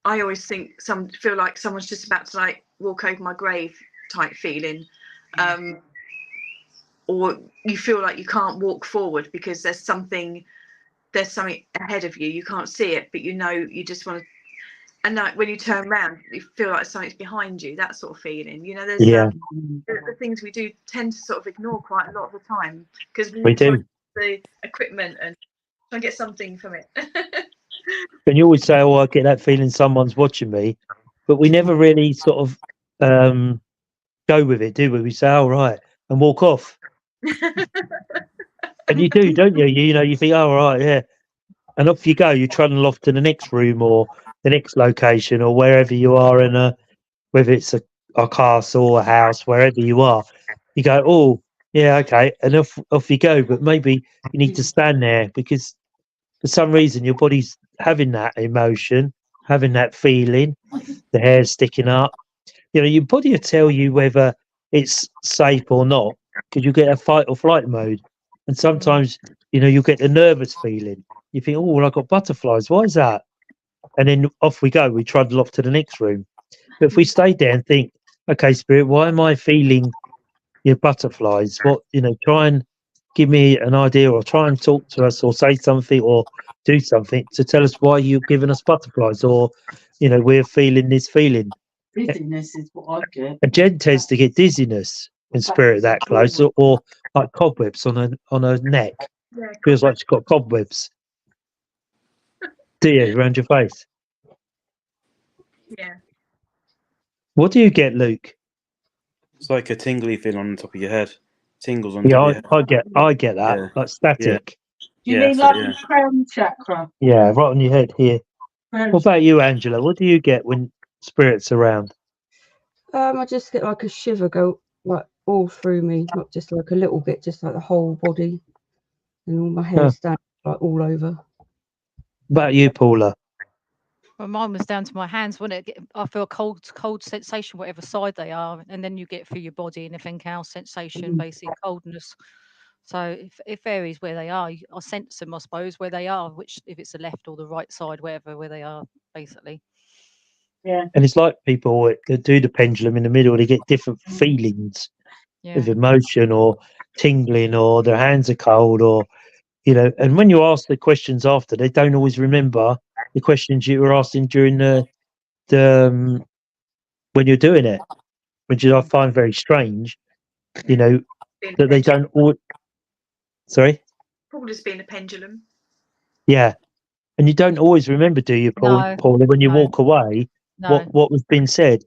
I always think feel like someone's just about to like walk over my grave type feeling. Or you feel like you can't walk forward because there's something ahead of you. You can't see it, but you just want to. And like when you turn around, you feel like something's behind you. That sort of feeling. There's the things we do tend to sort of ignore quite a lot of the time because we do the equipment and try and get something from it. And you always say, "Oh, I get that feeling someone's watching me," but we never really sort of go with it, do we? We say, "Oh, right," and walk off. And you do, don't you? You think, "Oh, right, yeah," and off you go. You trundle off to the next room or the next location or wherever you are in whether it's a castle, a house, wherever you are. You go, "Oh, yeah, okay," and off you go. But maybe you need to stand there because for some reason your body's having that emotion, having that feeling, the hair's sticking up. Your body will tell you whether it's safe or not because you get a fight or flight mode. And sometimes, you'll get the nervous feeling. You think, oh, well, I've got butterflies. Why is that? And then off we go. We trundle off to the next room. But if we stay there and think, okay, spirit, why am I feeling your butterflies? What, try and give me an idea or try and talk to us or say something or do something to tell us why you're giving us butterflies or, we're feeling this feeling. Dizziness is what I get. And Jen tends to get dizziness in spirit that close or like cobwebs on her neck. Yeah, Feels like she's got cobwebs. Do you, around your face? Yeah. What do you get, Luke? It's like a tingly feeling on the top of your head. Tingles on top of your head. I get that. Yeah. Like static. Do you mean like the crown chakra? Yeah, right on your head here. What about you, Angela? What do you get when spirits around? I just get like a shiver go like all through me, not just like a little bit, just like the whole body, and all my hair stands like all over. What about you, Paula? Well, mine was down to my hands, wasn't it? I feel a cold sensation, whatever side they are, and then you get through your body and everything else, sensation, basic coldness. So it varies where they are. I sense them, I suppose, where they are, which if it's the left or the right side, where they are, basically. Yeah. And it's like people that do the pendulum in the middle, they get different feelings of emotion or tingling or their hands are cold or, and when you ask the questions after, they don't always remember the questions you were asking during the when you're doing it, which I find very strange, that they don't all. Sorry? Probably just being a pendulum. Yeah. And you don't always remember, do you, No, Paula, when you no, walk away, no. what was being said?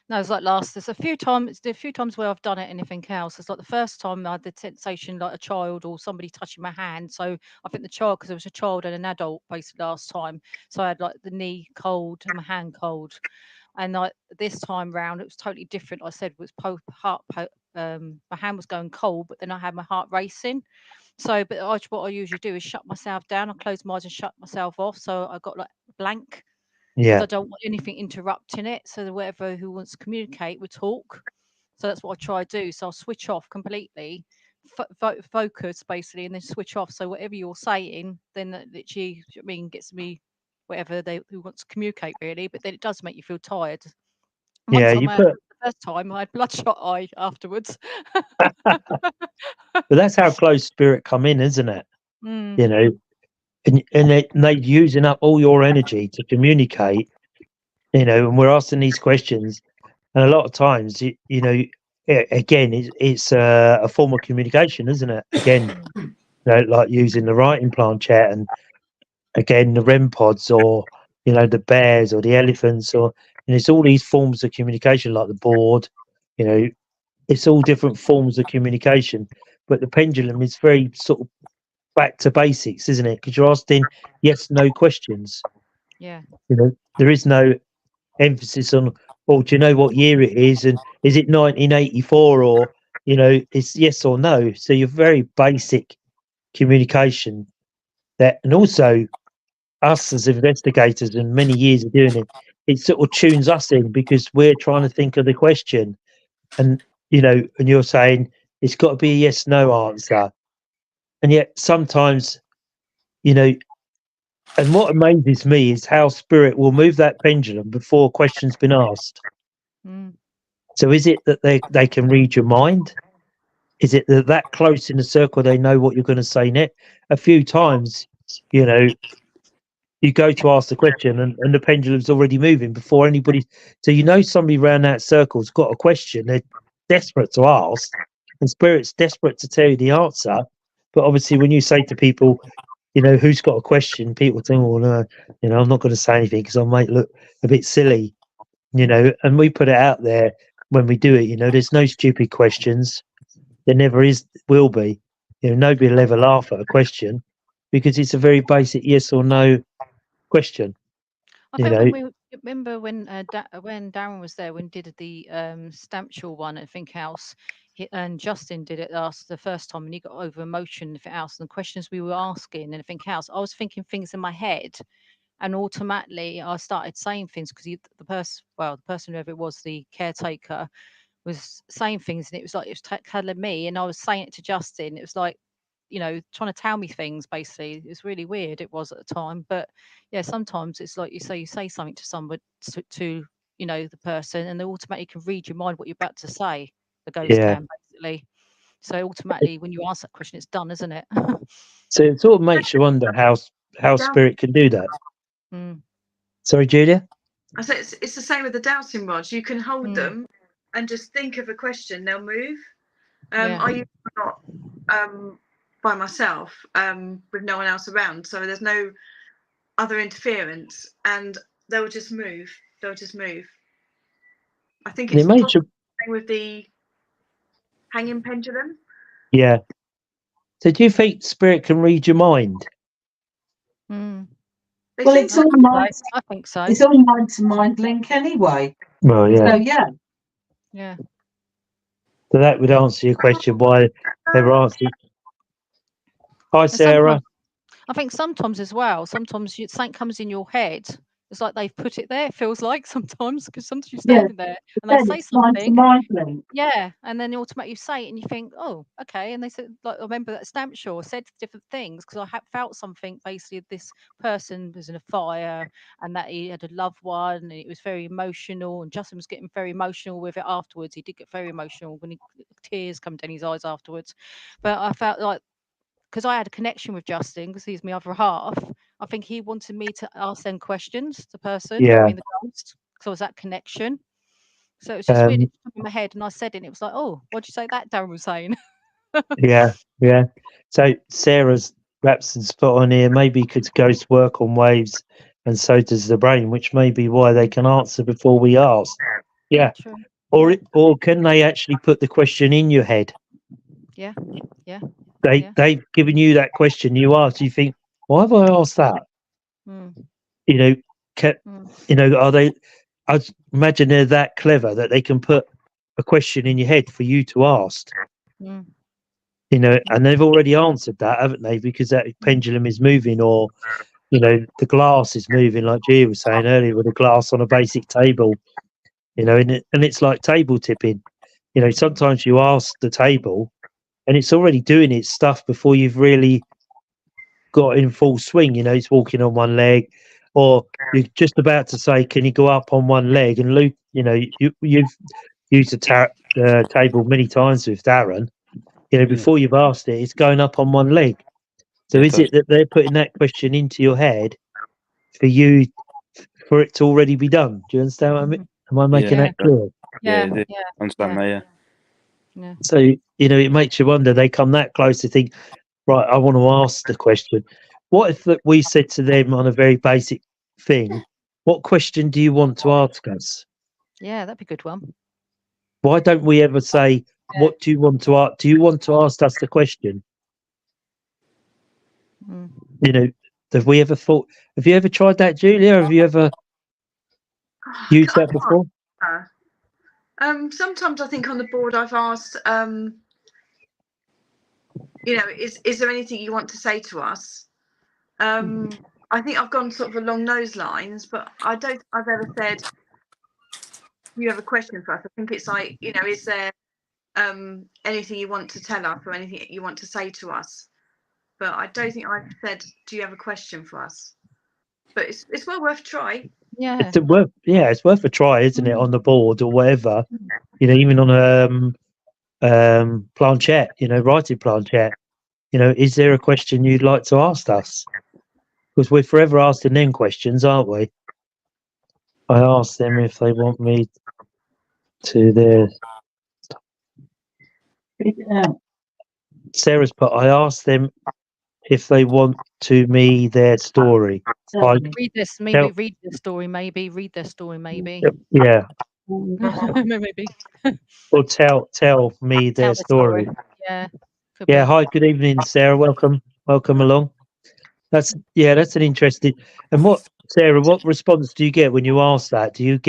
No, it's like there's a few times where I've done it, anything else. It's like the first time I had the sensation like a child or somebody touching my hand. So I think the child, because there was a child and an adult basically last time. So I had like the knee cold and my hand cold. And like this time round, it was totally different. I said it was my hand was going cold, but then I had my heart racing. So, but what I usually do is shut myself down. I close my eyes and shut myself off. So I got like blank, because Yeah. I don't want anything interrupting it. So whoever who wants to communicate would talk. So that's what I try to do. So I'll switch off completely, focus basically, and then switch off. So whatever you're saying, then that literally, I mean, gets me whatever they who wants to communicate really. But then it does make you feel tired. One Yeah. time, You put, the first time, I had bloodshot eye afterwards. but that's how close spirit come in, isn't it? Mm, You know, and they're using up all your energy to communicate, you know, and we're asking these questions. And a lot of times, again, it's a form of communication, isn't it? Again, like using the writing planchette, and again, the REM pods, or, the bears or the elephants, and it's all these forms of communication, like the board, you know, it's all different forms of communication. But the pendulum is very sort of back to basics, isn't it? Because you're asking yes, no questions. yeah. There is no emphasis on, oh, do you know what year it is, and is it 1984, or it's yes or no. So you're very basic communication. And also us as investigators and many years of doing it sort of tunes us in, because we're trying to think of the question, and and you're saying it's got to be a yes no answer, and yet sometimes, and what amazes me is how spirit will move that pendulum before a question's been asked. Mm. So is it that they can read your mind? Is it that close in a circle they know what you're going to say next? A few times, you go to ask the question, and the pendulum's already moving before anybody. So somebody around that circle's got a question they're desperate to ask, and spirit's desperate to tell you the answer. But obviously, when you say to people, who's got a question, people think, well, no, I'm not going to say anything because I might look a bit silly, and we put it out there when we do it. There's no stupid questions. There never will be. Nobody will ever laugh at a question, because it's a very basic yes or no question. I think when we remember when when Darren was there, when did the Stampshaw one, I think else, and Justin did it the first time, and he got over emotion, and everything else, and the questions we were asking, and everything else, I was thinking things in my head, and automatically I started saying things, because the person whoever it was, the caretaker, was saying things, and it was like it was telling me, and I was saying it to Justin. It was like, trying to tell me things. Basically, it was really weird. It was at the time, but yeah, sometimes it's like you say something to somebody, to the person, and they automatically can read your mind what you're about to say. The ghost Yeah. can, basically. So automatically, when you ask that question, it's done, isn't it? So it sort of makes you wonder how spirit can do that. Mm. Sorry, Julia? I said it's the same with the dowsing rods. You can hold Mm. them and just think of a question, they'll move. Yeah. I use them a lot by myself, with no one else around, so there's no other interference, and they'll just move. I think And it it's makes you, with the hanging pendulum. yeah. So do you think spirit can read your mind? Mm. They Well, seem it's to- all mind. I think so. It's all mind to mind link anyway. Well, yeah. So yeah, Yeah. So that would answer your question why they were asking. Hi, And Sarah. I think sometimes as well, sometimes something comes in your head. It's like they've put it there. It feels like sometimes, because sometimes you're yeah. standing there and they Then say it's mind to something. mind link. Yeah, and then automatically you say it and you think, oh, okay. And they said, like, I remember that Stampshaw said different things, because I felt something. Basically, this person was in a fire, and that he had a loved one, and it was very emotional. And Justin was getting very emotional with it afterwards. He did get very emotional when tears come down his eyes afterwards. But I felt like, because I had a connection with Justin, because he's my other half, I think he wanted me to ask them questions, the person, Yeah. I mean the ghost, because I was that connection. So it was just really in my head, and I said it, and it was like, oh, what'd you say that Darren was saying? Yeah. So Sarah's Rapson's put on here, maybe because ghosts work on waves and so does the brain, which may be why they can answer before we ask. Yeah. True. Or can they actually put the question in your head? Yeah. They've given you that question, you ask, you think, why have I asked that? Mm. You know, Mm. you know, are they? I imagine they're that clever that they can put a question in your head for you to ask. Mm. You know, and they've already answered that, haven't they? Because that pendulum is moving, or you know, the glass is moving, like Gia was saying earlier, with a glass on a basic table. You know, and it's like table tipping. You know, sometimes you ask the table, and it's already doing its stuff before you've really got in full swing. You know, it's walking on one leg, or you're just about to say, "Can you go up on one leg?" And Luke, you know, you've used the table many times with Darren. You know, before you've asked it, it's going up on one leg. So is it that they're putting that question into your head for you, for it to already be done? Do you understand what I mean? Am I making that clear? Yeah, Yeah. I understand that. Yeah. So, you know, it makes you wonder, they come that close to think, right, I want to ask the question. What if we said to them on a very basic thing, what question do you want to ask us? Yeah, that'd be a good one. Why don't we ever say, what do you want to ask? Do you want to ask us the question? Mm. You know, have we ever thought, have you ever tried that, Julia? Have you ever used that before? Sometimes I think on the board I've asked, you know, is there anything you want to say to us? I think I've gone sort of along those lines, but I don't think I've ever said, you have a question for us. I think it's like, you know, is there anything you want to tell us or anything you want to say to us? But I don't think I've said, do you have a question for us? But it's well worth a try. Yeah. It's worth a try, isn't it, on the board or whatever? You know, even on a planchette, you know, writing planchette. You know, is there a question you'd like to ask us? Because we're forever asking them questions, aren't we? I ask them if they want me to their. Sarah's put, I ask them if they want to me their story. Read this, maybe read their story, maybe. Read their story, maybe. Yeah. Maybe. Or tell me Tell their the story. story. Yeah. Yeah, hi, good evening, Sarah. Welcome along. That's an interesting. And Sarah, what response do you get when you ask that? Do you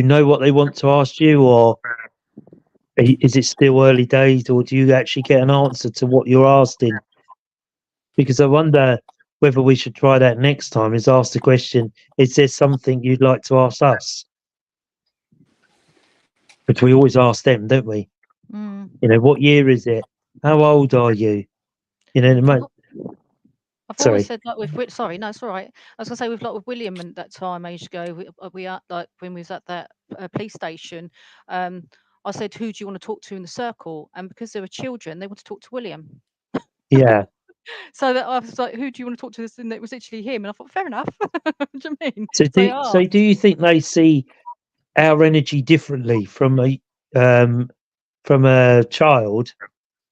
know what they want to ask you, or is it still early days, or do you actually get an answer to what you're asking? Because I wonder whether we should try that next time, is ask the question, is there something you'd like to ask us? But we always ask them, don't we? Mm. You know, what year is it? How old are you? You know, I've always said, like, sorry, no, it's all right. I was gonna say, with William and that time age ago, we are like when we was at that police station. I said, who do you want to talk to in the circle? And because they were children, they want to talk to William. Yeah. So that I was like, who do you want to talk to? And it was literally him. And I thought, fair enough. Do you know what I mean? So do you think they see our energy differently from a child,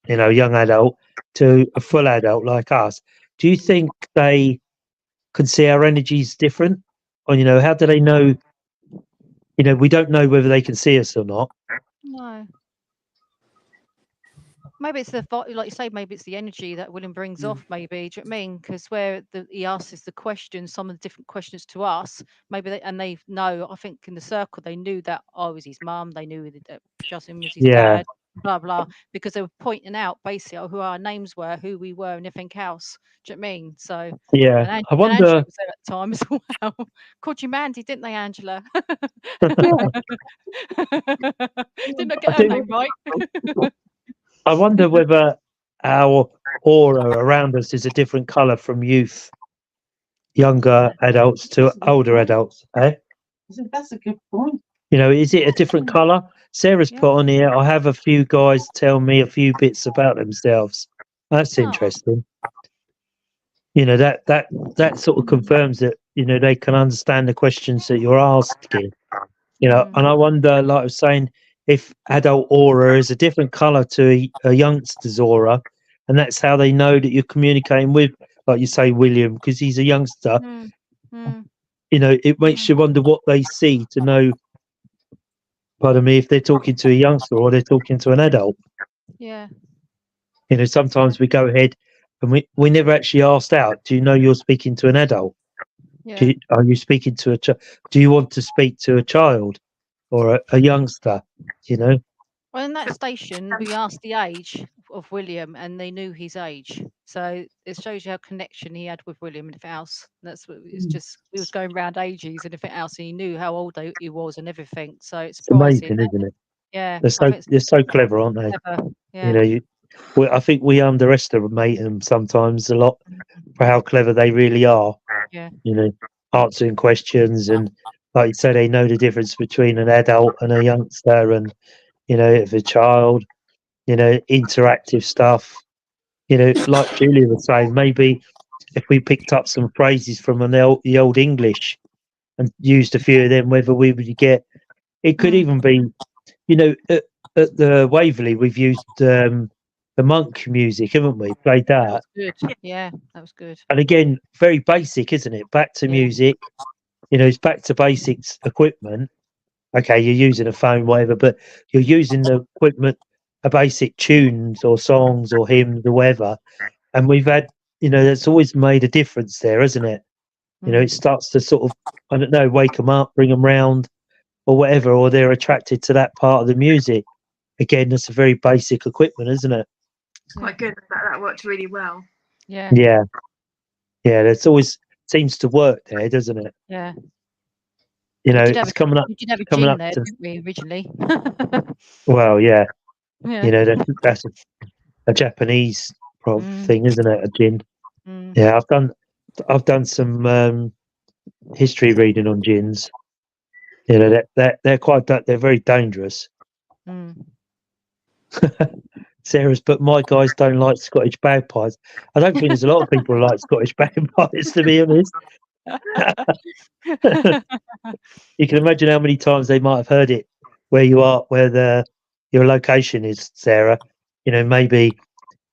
you know, young adult, to a full adult like us? Do you think they can see our energies different? Or, you know, how do they know? You know, we don't know whether they can see us or not. No. Maybe it's like you say, maybe it's the energy that William brings off, maybe. Do you know what I mean? Because where he asks us the questions, some of the different questions to us, maybe they know, I think in the circle, they knew that I was his mum, they knew that Justin was his dad, blah, blah, because they were pointing out basically who our names were, who we were, and everything else. Do you know what I mean? So, yeah, and I wonder. Angela was there at the time as well. Called you Mandy, didn't they, Angela? Didn't I get her name right? I wonder whether our aura around us is a different colour from younger adults to older adults. Eh? That's a good point. You know, is it a different colour? Sarah's put on here, I have a few guys tell me a few bits about themselves. That's interesting. You know, that sort of confirms that, you know, they can understand the questions that you're asking. You know, and I wonder, like I was saying, if adult aura is a different colour to a youngster's aura, and that's how they know that you're communicating with, like you say, William, because he's a youngster. Mm, mm, You know, it makes you wonder what they see to know. Pardon me, if they're talking to a youngster or they're talking to an adult. yeah. You know, sometimes we go ahead and we never actually asked out. Do you know you're speaking to an adult? Yeah. Are you speaking to a child? Do you want to speak to a child or a youngster? You know, Well, in that station, we asked the age of William, and they knew his age. So it shows you how connection he had with William and everything else. That's what it's just. We was going round ages and everything else, and he knew how old he was and everything. So it's it's surprising. amazing, isn't it? Yeah, I think They're so clever, aren't they? it's clever. You Yeah. know, I think we underestimate them sometimes a lot Mhm. for how clever they really are. Yeah. You know, answering questions and, like you say, they know the difference between an adult and a youngster, and you know, if a child, you know, interactive stuff. You know, like Julia was saying, maybe if we picked up some phrases from the old English and used a few of them, whether we would get it could Mm. even be, you know, at the Waverley, we've used the monk music, haven't we? Played That that. was good. Yeah, that was good. And again, very basic, isn't it? Back to Yeah. music, you know, it's back to basics equipment. Okay, you're using a phone, whatever, but you're using the equipment, a basic tunes or songs or hymns or whatever. And we've had, you know, that's always made a difference there, isn't it? You know, Mm. it starts to sort of, I don't know, wake them up, bring them round or whatever, or they're attracted to that part of the music. Again, that's a very basic equipment, isn't it? It's quite good. That worked really well. Yeah. Yeah. Yeah, that's always seems to work there, doesn't it? Yeah. You know, We did have it's coming up we did have a coming gin up there, to, didn't we, originally? well, yeah. Yeah. You know, that's a Japanese Mm, thing, isn't it? A gin. mm, Yeah, I've done some history reading on gins. You know, they're quite they're very dangerous. mm. Sarah's, but my guys don't like Scottish bagpipes. I don't think there's a lot of people who like Scottish bagpipes, to be honest. You can imagine how many times they might have heard it where you are, where your location is, Sarah. You know, maybe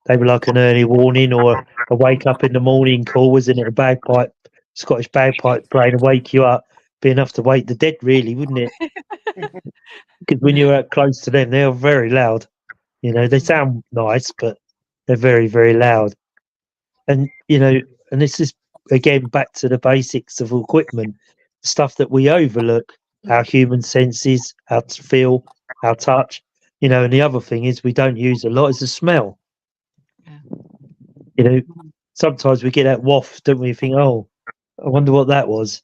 they were like an early warning or a wake up in the morning call, wasn't it? A bagpipe, Scottish bagpipe playing to wake you up, be enough to wake the dead, really, wouldn't it? Because when you're out close to them, they're very loud. You know, they sound nice, but they're very, very loud. And you know, and this is again back to the basics of equipment, stuff that we overlook, our human senses, our feel, our touch. You know, and the other thing is we don't use a lot is the smell. Yeah. You know, sometimes we get that waft, don't we? Think, oh, I wonder what that was.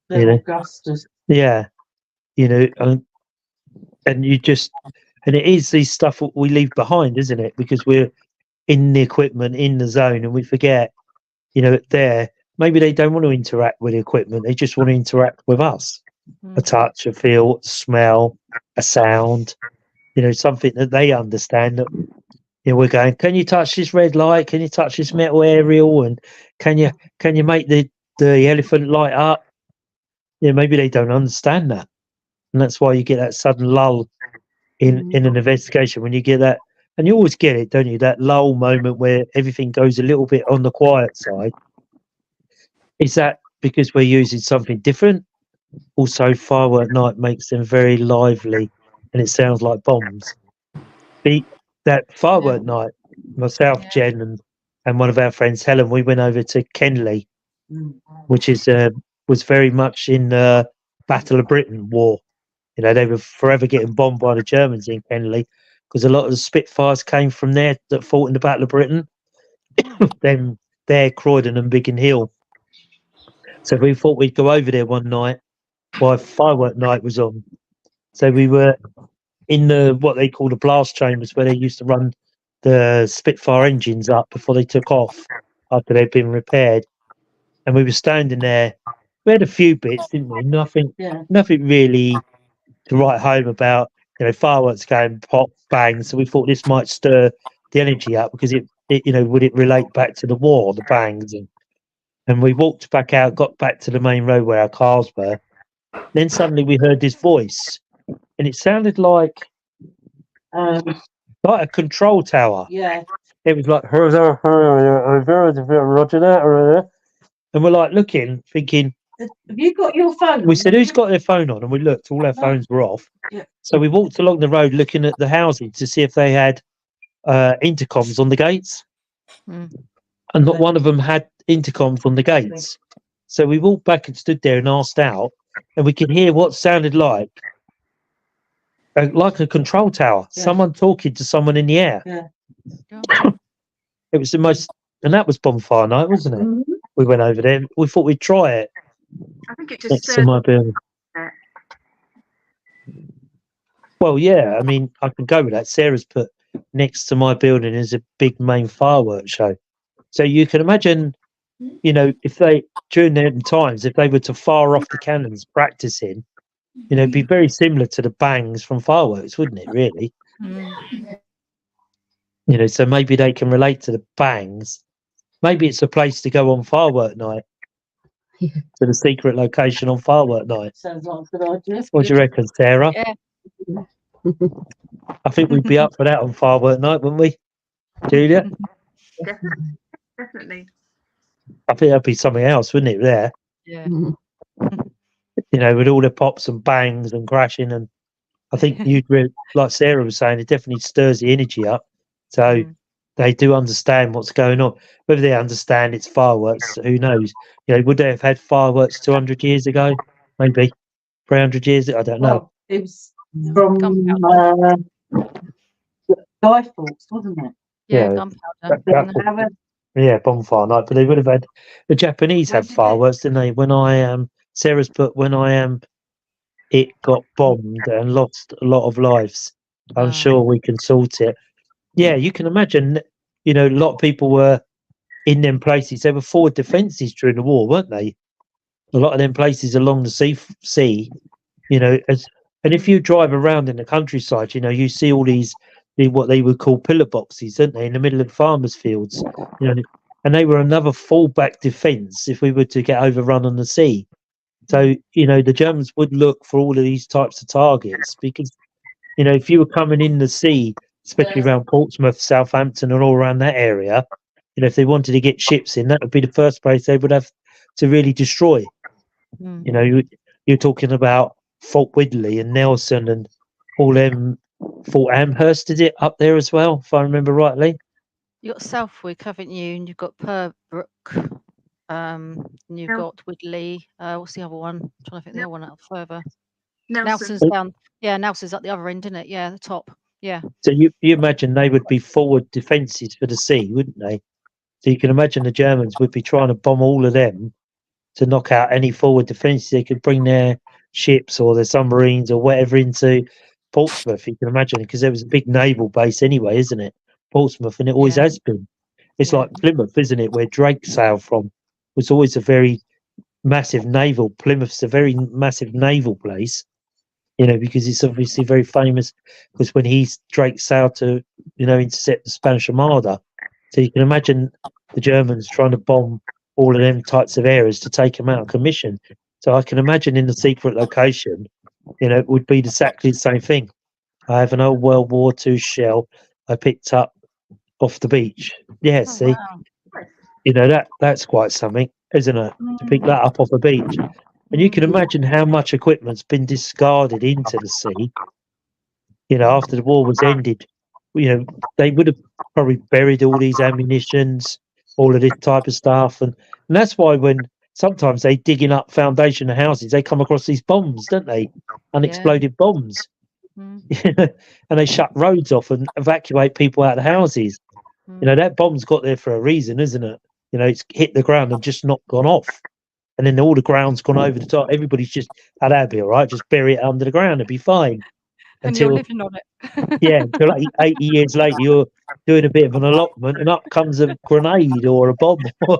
They're You know, Augustus. yeah. You know, and you just, and it is these stuff that we leave behind, isn't it? Because we're in the equipment, in the zone, and we forget. You know, there maybe they don't want to interact with the equipment; they just want to interact with us. A Mm. touch, a feel, a smell, a sound. You know, something that they understand. That you know, we're going. Can you touch this red light? Can you touch this metal aerial? And can you make the elephant light up? Yeah, maybe they don't understand that, and that's why you get that sudden lull in an investigation when you get that, and you always get it, don't you? That lull moment where everything goes a little bit on the quiet side. Is that because we're using something different? Also, firework night makes them very lively, and it sounds like bombs. The that firework night, myself, Yeah. Jen, and one of our friends, Helen, we went over to Kenley, which is was very much in the Battle of Britain war. You know, they were forever getting bombed by the Germans in Kenley because a lot of the Spitfires came from there that fought in the Battle of Britain. Then there, Croydon and Biggin Hill. So we thought we'd go over there one night while firework night was on. So we were in the what they call the blast chambers where they used to run the Spitfire engines up before they took off after they'd been repaired. And we were standing there. We had a few bits, didn't we? Nothing really to write home about. You know, fireworks going pop bang. So we thought this might stir the energy up because it you know, would it relate back to the war, the bangs, and we walked back out, got back to the main road where our cars were. Then suddenly we heard this voice, and it sounded like Um, a control tower. yeah. it was like Roger that, and we're like looking, thinking. Have you got your phone? We said, "Who's got their phone on?" And we looked; all our phones were off. Yeah. So we walked along the road, looking at the houses to see if they had intercoms on the gates, Mm. and not one of them had intercoms on the gates. So we walked back and stood there and asked out, and we could hear what sounded like a control tower, Yeah. someone talking to someone in the air. Yeah. It was the most, and that was bonfire night, wasn't it? Mhm. We went over there. We thought we'd try it I think it just next to stirs my building. it. Well, yeah, I mean, I can go with that. Sarah's put next to my building is a big main fireworks show. So you can imagine, you know, if they, during them times, if they were to fire off the cannons practicing, you know, it'd be very similar to the bangs from fireworks, wouldn't it, really? Mm. You know, so maybe they can relate to the bangs. Maybe it's a place to go on firework night, Yeah. to the secret location on firework night. Sounds like a good idea. That's What do you good. reckon, Sarah? Yeah. I think we'd be up for that on firework night, wouldn't we, Julia? Definitely. I think that'd be something else, wouldn't it? There, Yeah. you know, with all the pops and bangs and crashing, and I think you'd like Sarah was saying, it definitely stirs the energy up. So Mm. they do understand what's going on. Whether they understand it's fireworks, who knows? You know, would they have had fireworks 200 years ago? Maybe 300 years. I don't know. Well, it was from Guy Fawkes, wasn't it? Yeah, Yeah. gunpowder. That- Have a- Yeah, bonfire night. But they would have had the Japanese When have did they? fireworks, didn't they? When I Sarah's put when it got bombed and lost a lot of lives. I'm Oh. sure we can sort it. Yeah, you can imagine. You know, a lot of people were in them places. They were forward defences during the war, weren't they? A lot of them places along the sea. You know, and if you drive around in the countryside, you know, you see all these what they would call pillar boxes, don't they, in the middle of farmers' fields. You know, and they were another fallback defence if we were to get overrun on the sea. So, you know, the Germans would look for all of these types of targets because, you know, if you were coming in the sea, especially around Portsmouth, Southampton, and all around that area, you know, if they wanted to get ships in, that would be the first place they would have to really destroy. Mm. You know, you're talking about Fort Widley and Nelson and all them. Fort Amherst, is it up there as well, if I remember rightly? You got Southwick, haven't you? And you've got Purbrook. And you've Yeah. got Woodley. What's the other one? I'm trying to think the other one out further. Nelson. Nelson's down. Yeah, Nelson's at the other end, isn't it? Yeah, the top. Yeah. So you imagine they would be forward defences for the sea, wouldn't they? So you can imagine the Germans would be trying to bomb all of them to knock out any forward defences. They could bring their ships or their submarines or whatever into Portsmouth. You can imagine, because there was a big naval base anyway, isn't it? Portsmouth, and it always Yeah. has been. It's Yeah. like Plymouth, isn't it, where Drake sailed from? It's always a very massive naval. Plymouth's a very massive naval place, you know, because it's obviously very famous. Because when Drake sailed to, you know, intercept the Spanish Armada, so you can imagine the Germans trying to bomb all of them types of areas to take them out of commission. So I can imagine in the secret location, you know, it would be exactly the same thing. I have an old World War II shell I picked up off the beach. Yeah, Oh, see, wow. you know, that's quite something, isn't it? To pick that up off a beach. And you can imagine how much equipment's been discarded into the sea, you know, after the war was ended. You know, they would have probably buried all these ammunitions, all of this type of stuff. And that's why when sometimes they digging up foundation of houses, they come across these bombs, don't they? Unexploded bombs. Mm. And they shut roads off and evacuate people out of the houses. You know, that bomb's got there for a reason, isn't it? You know, it's hit the ground and just not gone off. And then all the ground's gone over the top. Everybody's just, oh, that'd be all right. Just bury it under the ground. It'd be fine. And you're living on it. Yeah, until like 80 years later, you're doing a bit of an allotment and up comes a grenade or a bomb. Or,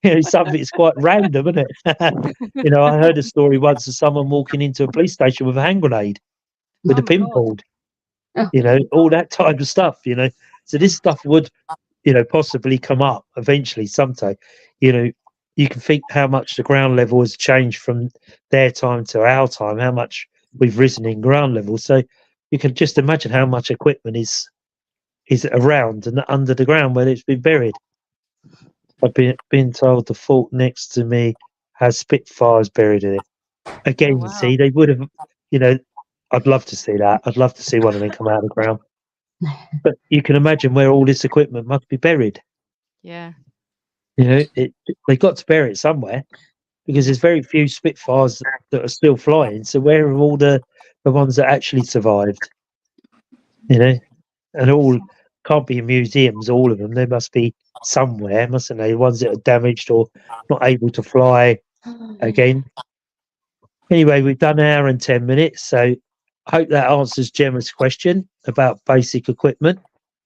you know, something that's quite random, isn't it? You know, I heard a story once of someone walking into a police station with a hand grenade with Oh a my God. pinboard. You know, all that type of stuff, you know. So this stuff would, you know, possibly come up eventually sometime. You know, you can think how much the ground level has changed from their time to our time, how much we've risen in ground level. So you can just imagine how much equipment is is around and under the ground where it's been buried. I've been told the fort next to me has Spitfires buried in it. Again, Oh, wow. see, they would have, you know, I'd love to see that. I'd love to see one of them come out of the ground. But you can imagine where all this equipment must be buried. Yeah. You know, they got to bury it somewhere because there's very few Spitfires that are still flying. So where are all the ones that actually survived? You know, and all can't be in museums, all of them. They must be somewhere, mustn't they? Ones that are damaged or not able to fly again. Anyway, we've done an hour and 10 minutes, so I hope that answers Gemma's question about basic equipment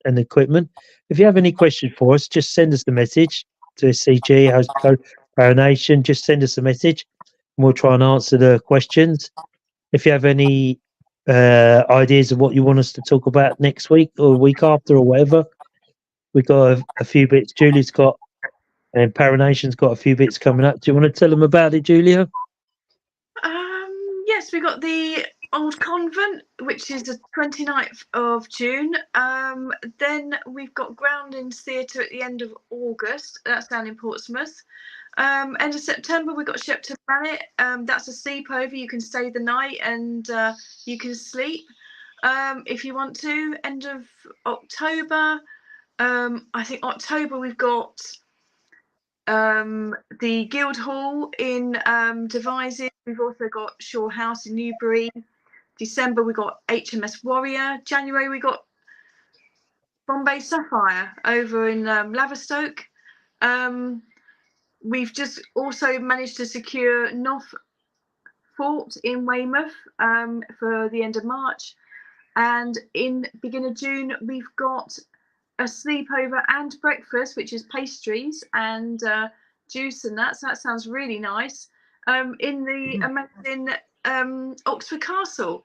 and equipment. If you have any questions for us, just send us the message to SCG, Host Code, Paranation. Just send us a message and we'll try and answer the questions. If you have any ideas of what you want us to talk about next week or week after or whatever, we've got a few bits. Julie's got, and Paranation's got a few bits coming up. Do you want to tell them about it, Julia? Yes, we got the Old Convent, which is the 29th of June. Then we've got Groundings Theatre at the end of August. That's down in Portsmouth. End of September, we've got Shepton Mallet. That's a sleepover. You can stay the night and you can sleep if you want to. End of October, I think October we've got the Guildhall in Devizes. We've also got Shaw House in Newbury. December we got HMS Warrior. January we got Bombay Sapphire over in Laverstoke. We've just also managed to secure North Fort in Weymouth for the end of March. And in beginning of June, we've got a sleepover and breakfast, which is pastries and juice and that. So that sounds really nice. In the amazing Oxford Castle.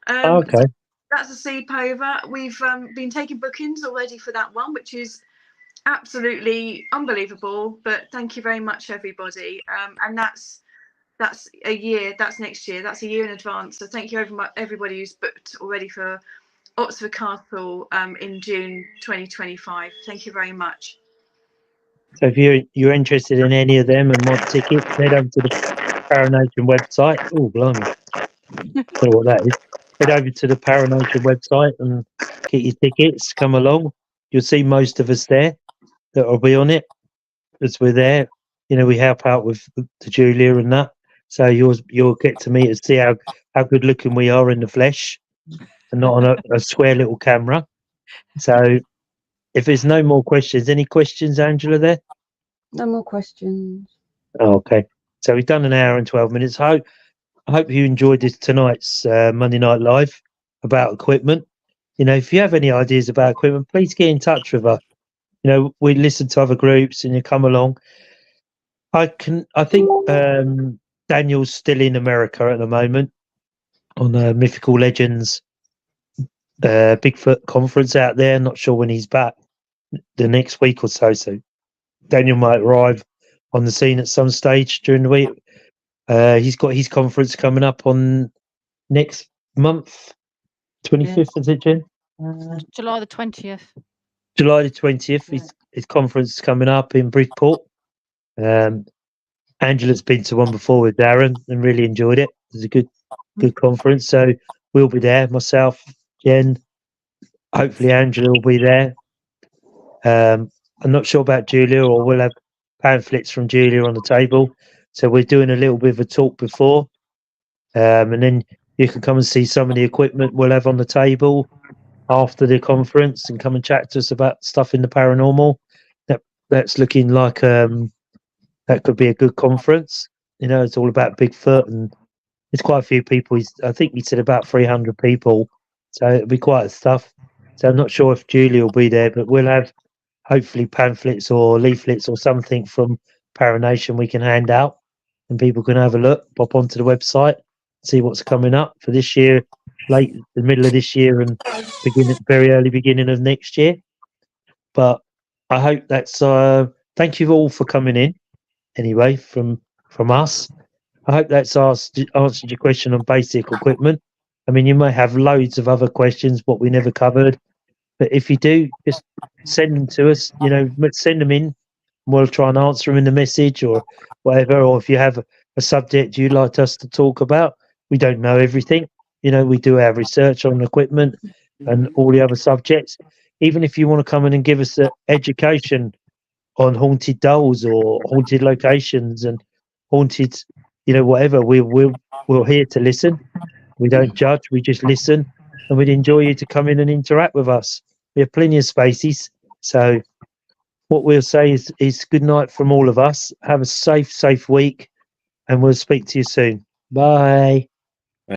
Okay. So that's a sleepover. We've been taking bookings already for that one, which is absolutely unbelievable. But thank you very much, everybody. And that's a year. That's next year. That's a year in advance. So thank you everybody who's booked already for Oxford Castle in June 2025. Thank you very much. So if you're interested in any of them and want tickets, head over to the Paranation website. Oh, blimey. Don't know what that is. Head over to the Paranation website and get your tickets. Come along. You'll see most of us there that will be on it as we're there. You know, we help out with the Julia and that. So you'll get to meet us, see how good looking we are in the flesh and not on a square little camera. So if there's no more questions, any questions, Angela, there? No more questions. Oh, okay. So we've done an hour and 12 minutes. I hope you enjoyed this tonight's Monday Night Live about equipment. You know, if you have any ideas about equipment, please get in touch with us. You know, we listen to other groups and you come along. I think Daniel's still in America at the moment on Mythical Legends Bigfoot conference out there. Not sure when he's back the next week or so. So Daniel might arrive on the scene at some stage during the week. He's got his conference coming up on next month, 25th, is it, Jen? July the 20th. July the 20th. His conference coming up in Bridport. Angela's been to one before with Darren and really enjoyed it. It was a good conference. So we'll be there, myself, Jen. Hopefully Angela will be there. I'm not sure about Julia, or we'll have pamphlets from Julia on the table. So we're doing a little bit of a talk before. And then you can come and see some of the equipment we'll have on the table after the conference and come and chat to us about stuff in the paranormal. That's looking like that could be a good conference. You know, it's all about Bigfoot and there's quite a few people. I think he said about 300 people. So it'll be quite a stuff. So I'm not sure if Julie will be there, but we'll have hopefully pamphlets or leaflets or something from Paranation we can hand out and people can have a look, pop onto the website, see what's coming up for this year, the middle of this year and very early beginning of next year. But I hope that's thank you all for coming in anyway from us. I hope that's answered your question on basic equipment. I mean, you may have loads of other questions, what we never covered. But if you do, just send them to us. Send them in. We'll try and answer them in the message or whatever. Or if you have a subject you'd like us to talk about, we don't know everything. We do our research on equipment and all the other subjects. Even if you want to come in and give us an education on haunted dolls or haunted locations and haunted, whatever, we're here to listen. We don't judge. We just listen, and we'd enjoy you to come in and interact with us. We have plenty of spaces. So what we'll say is good night from all of us. Have a safe week, and we'll speak to you soon. Bye.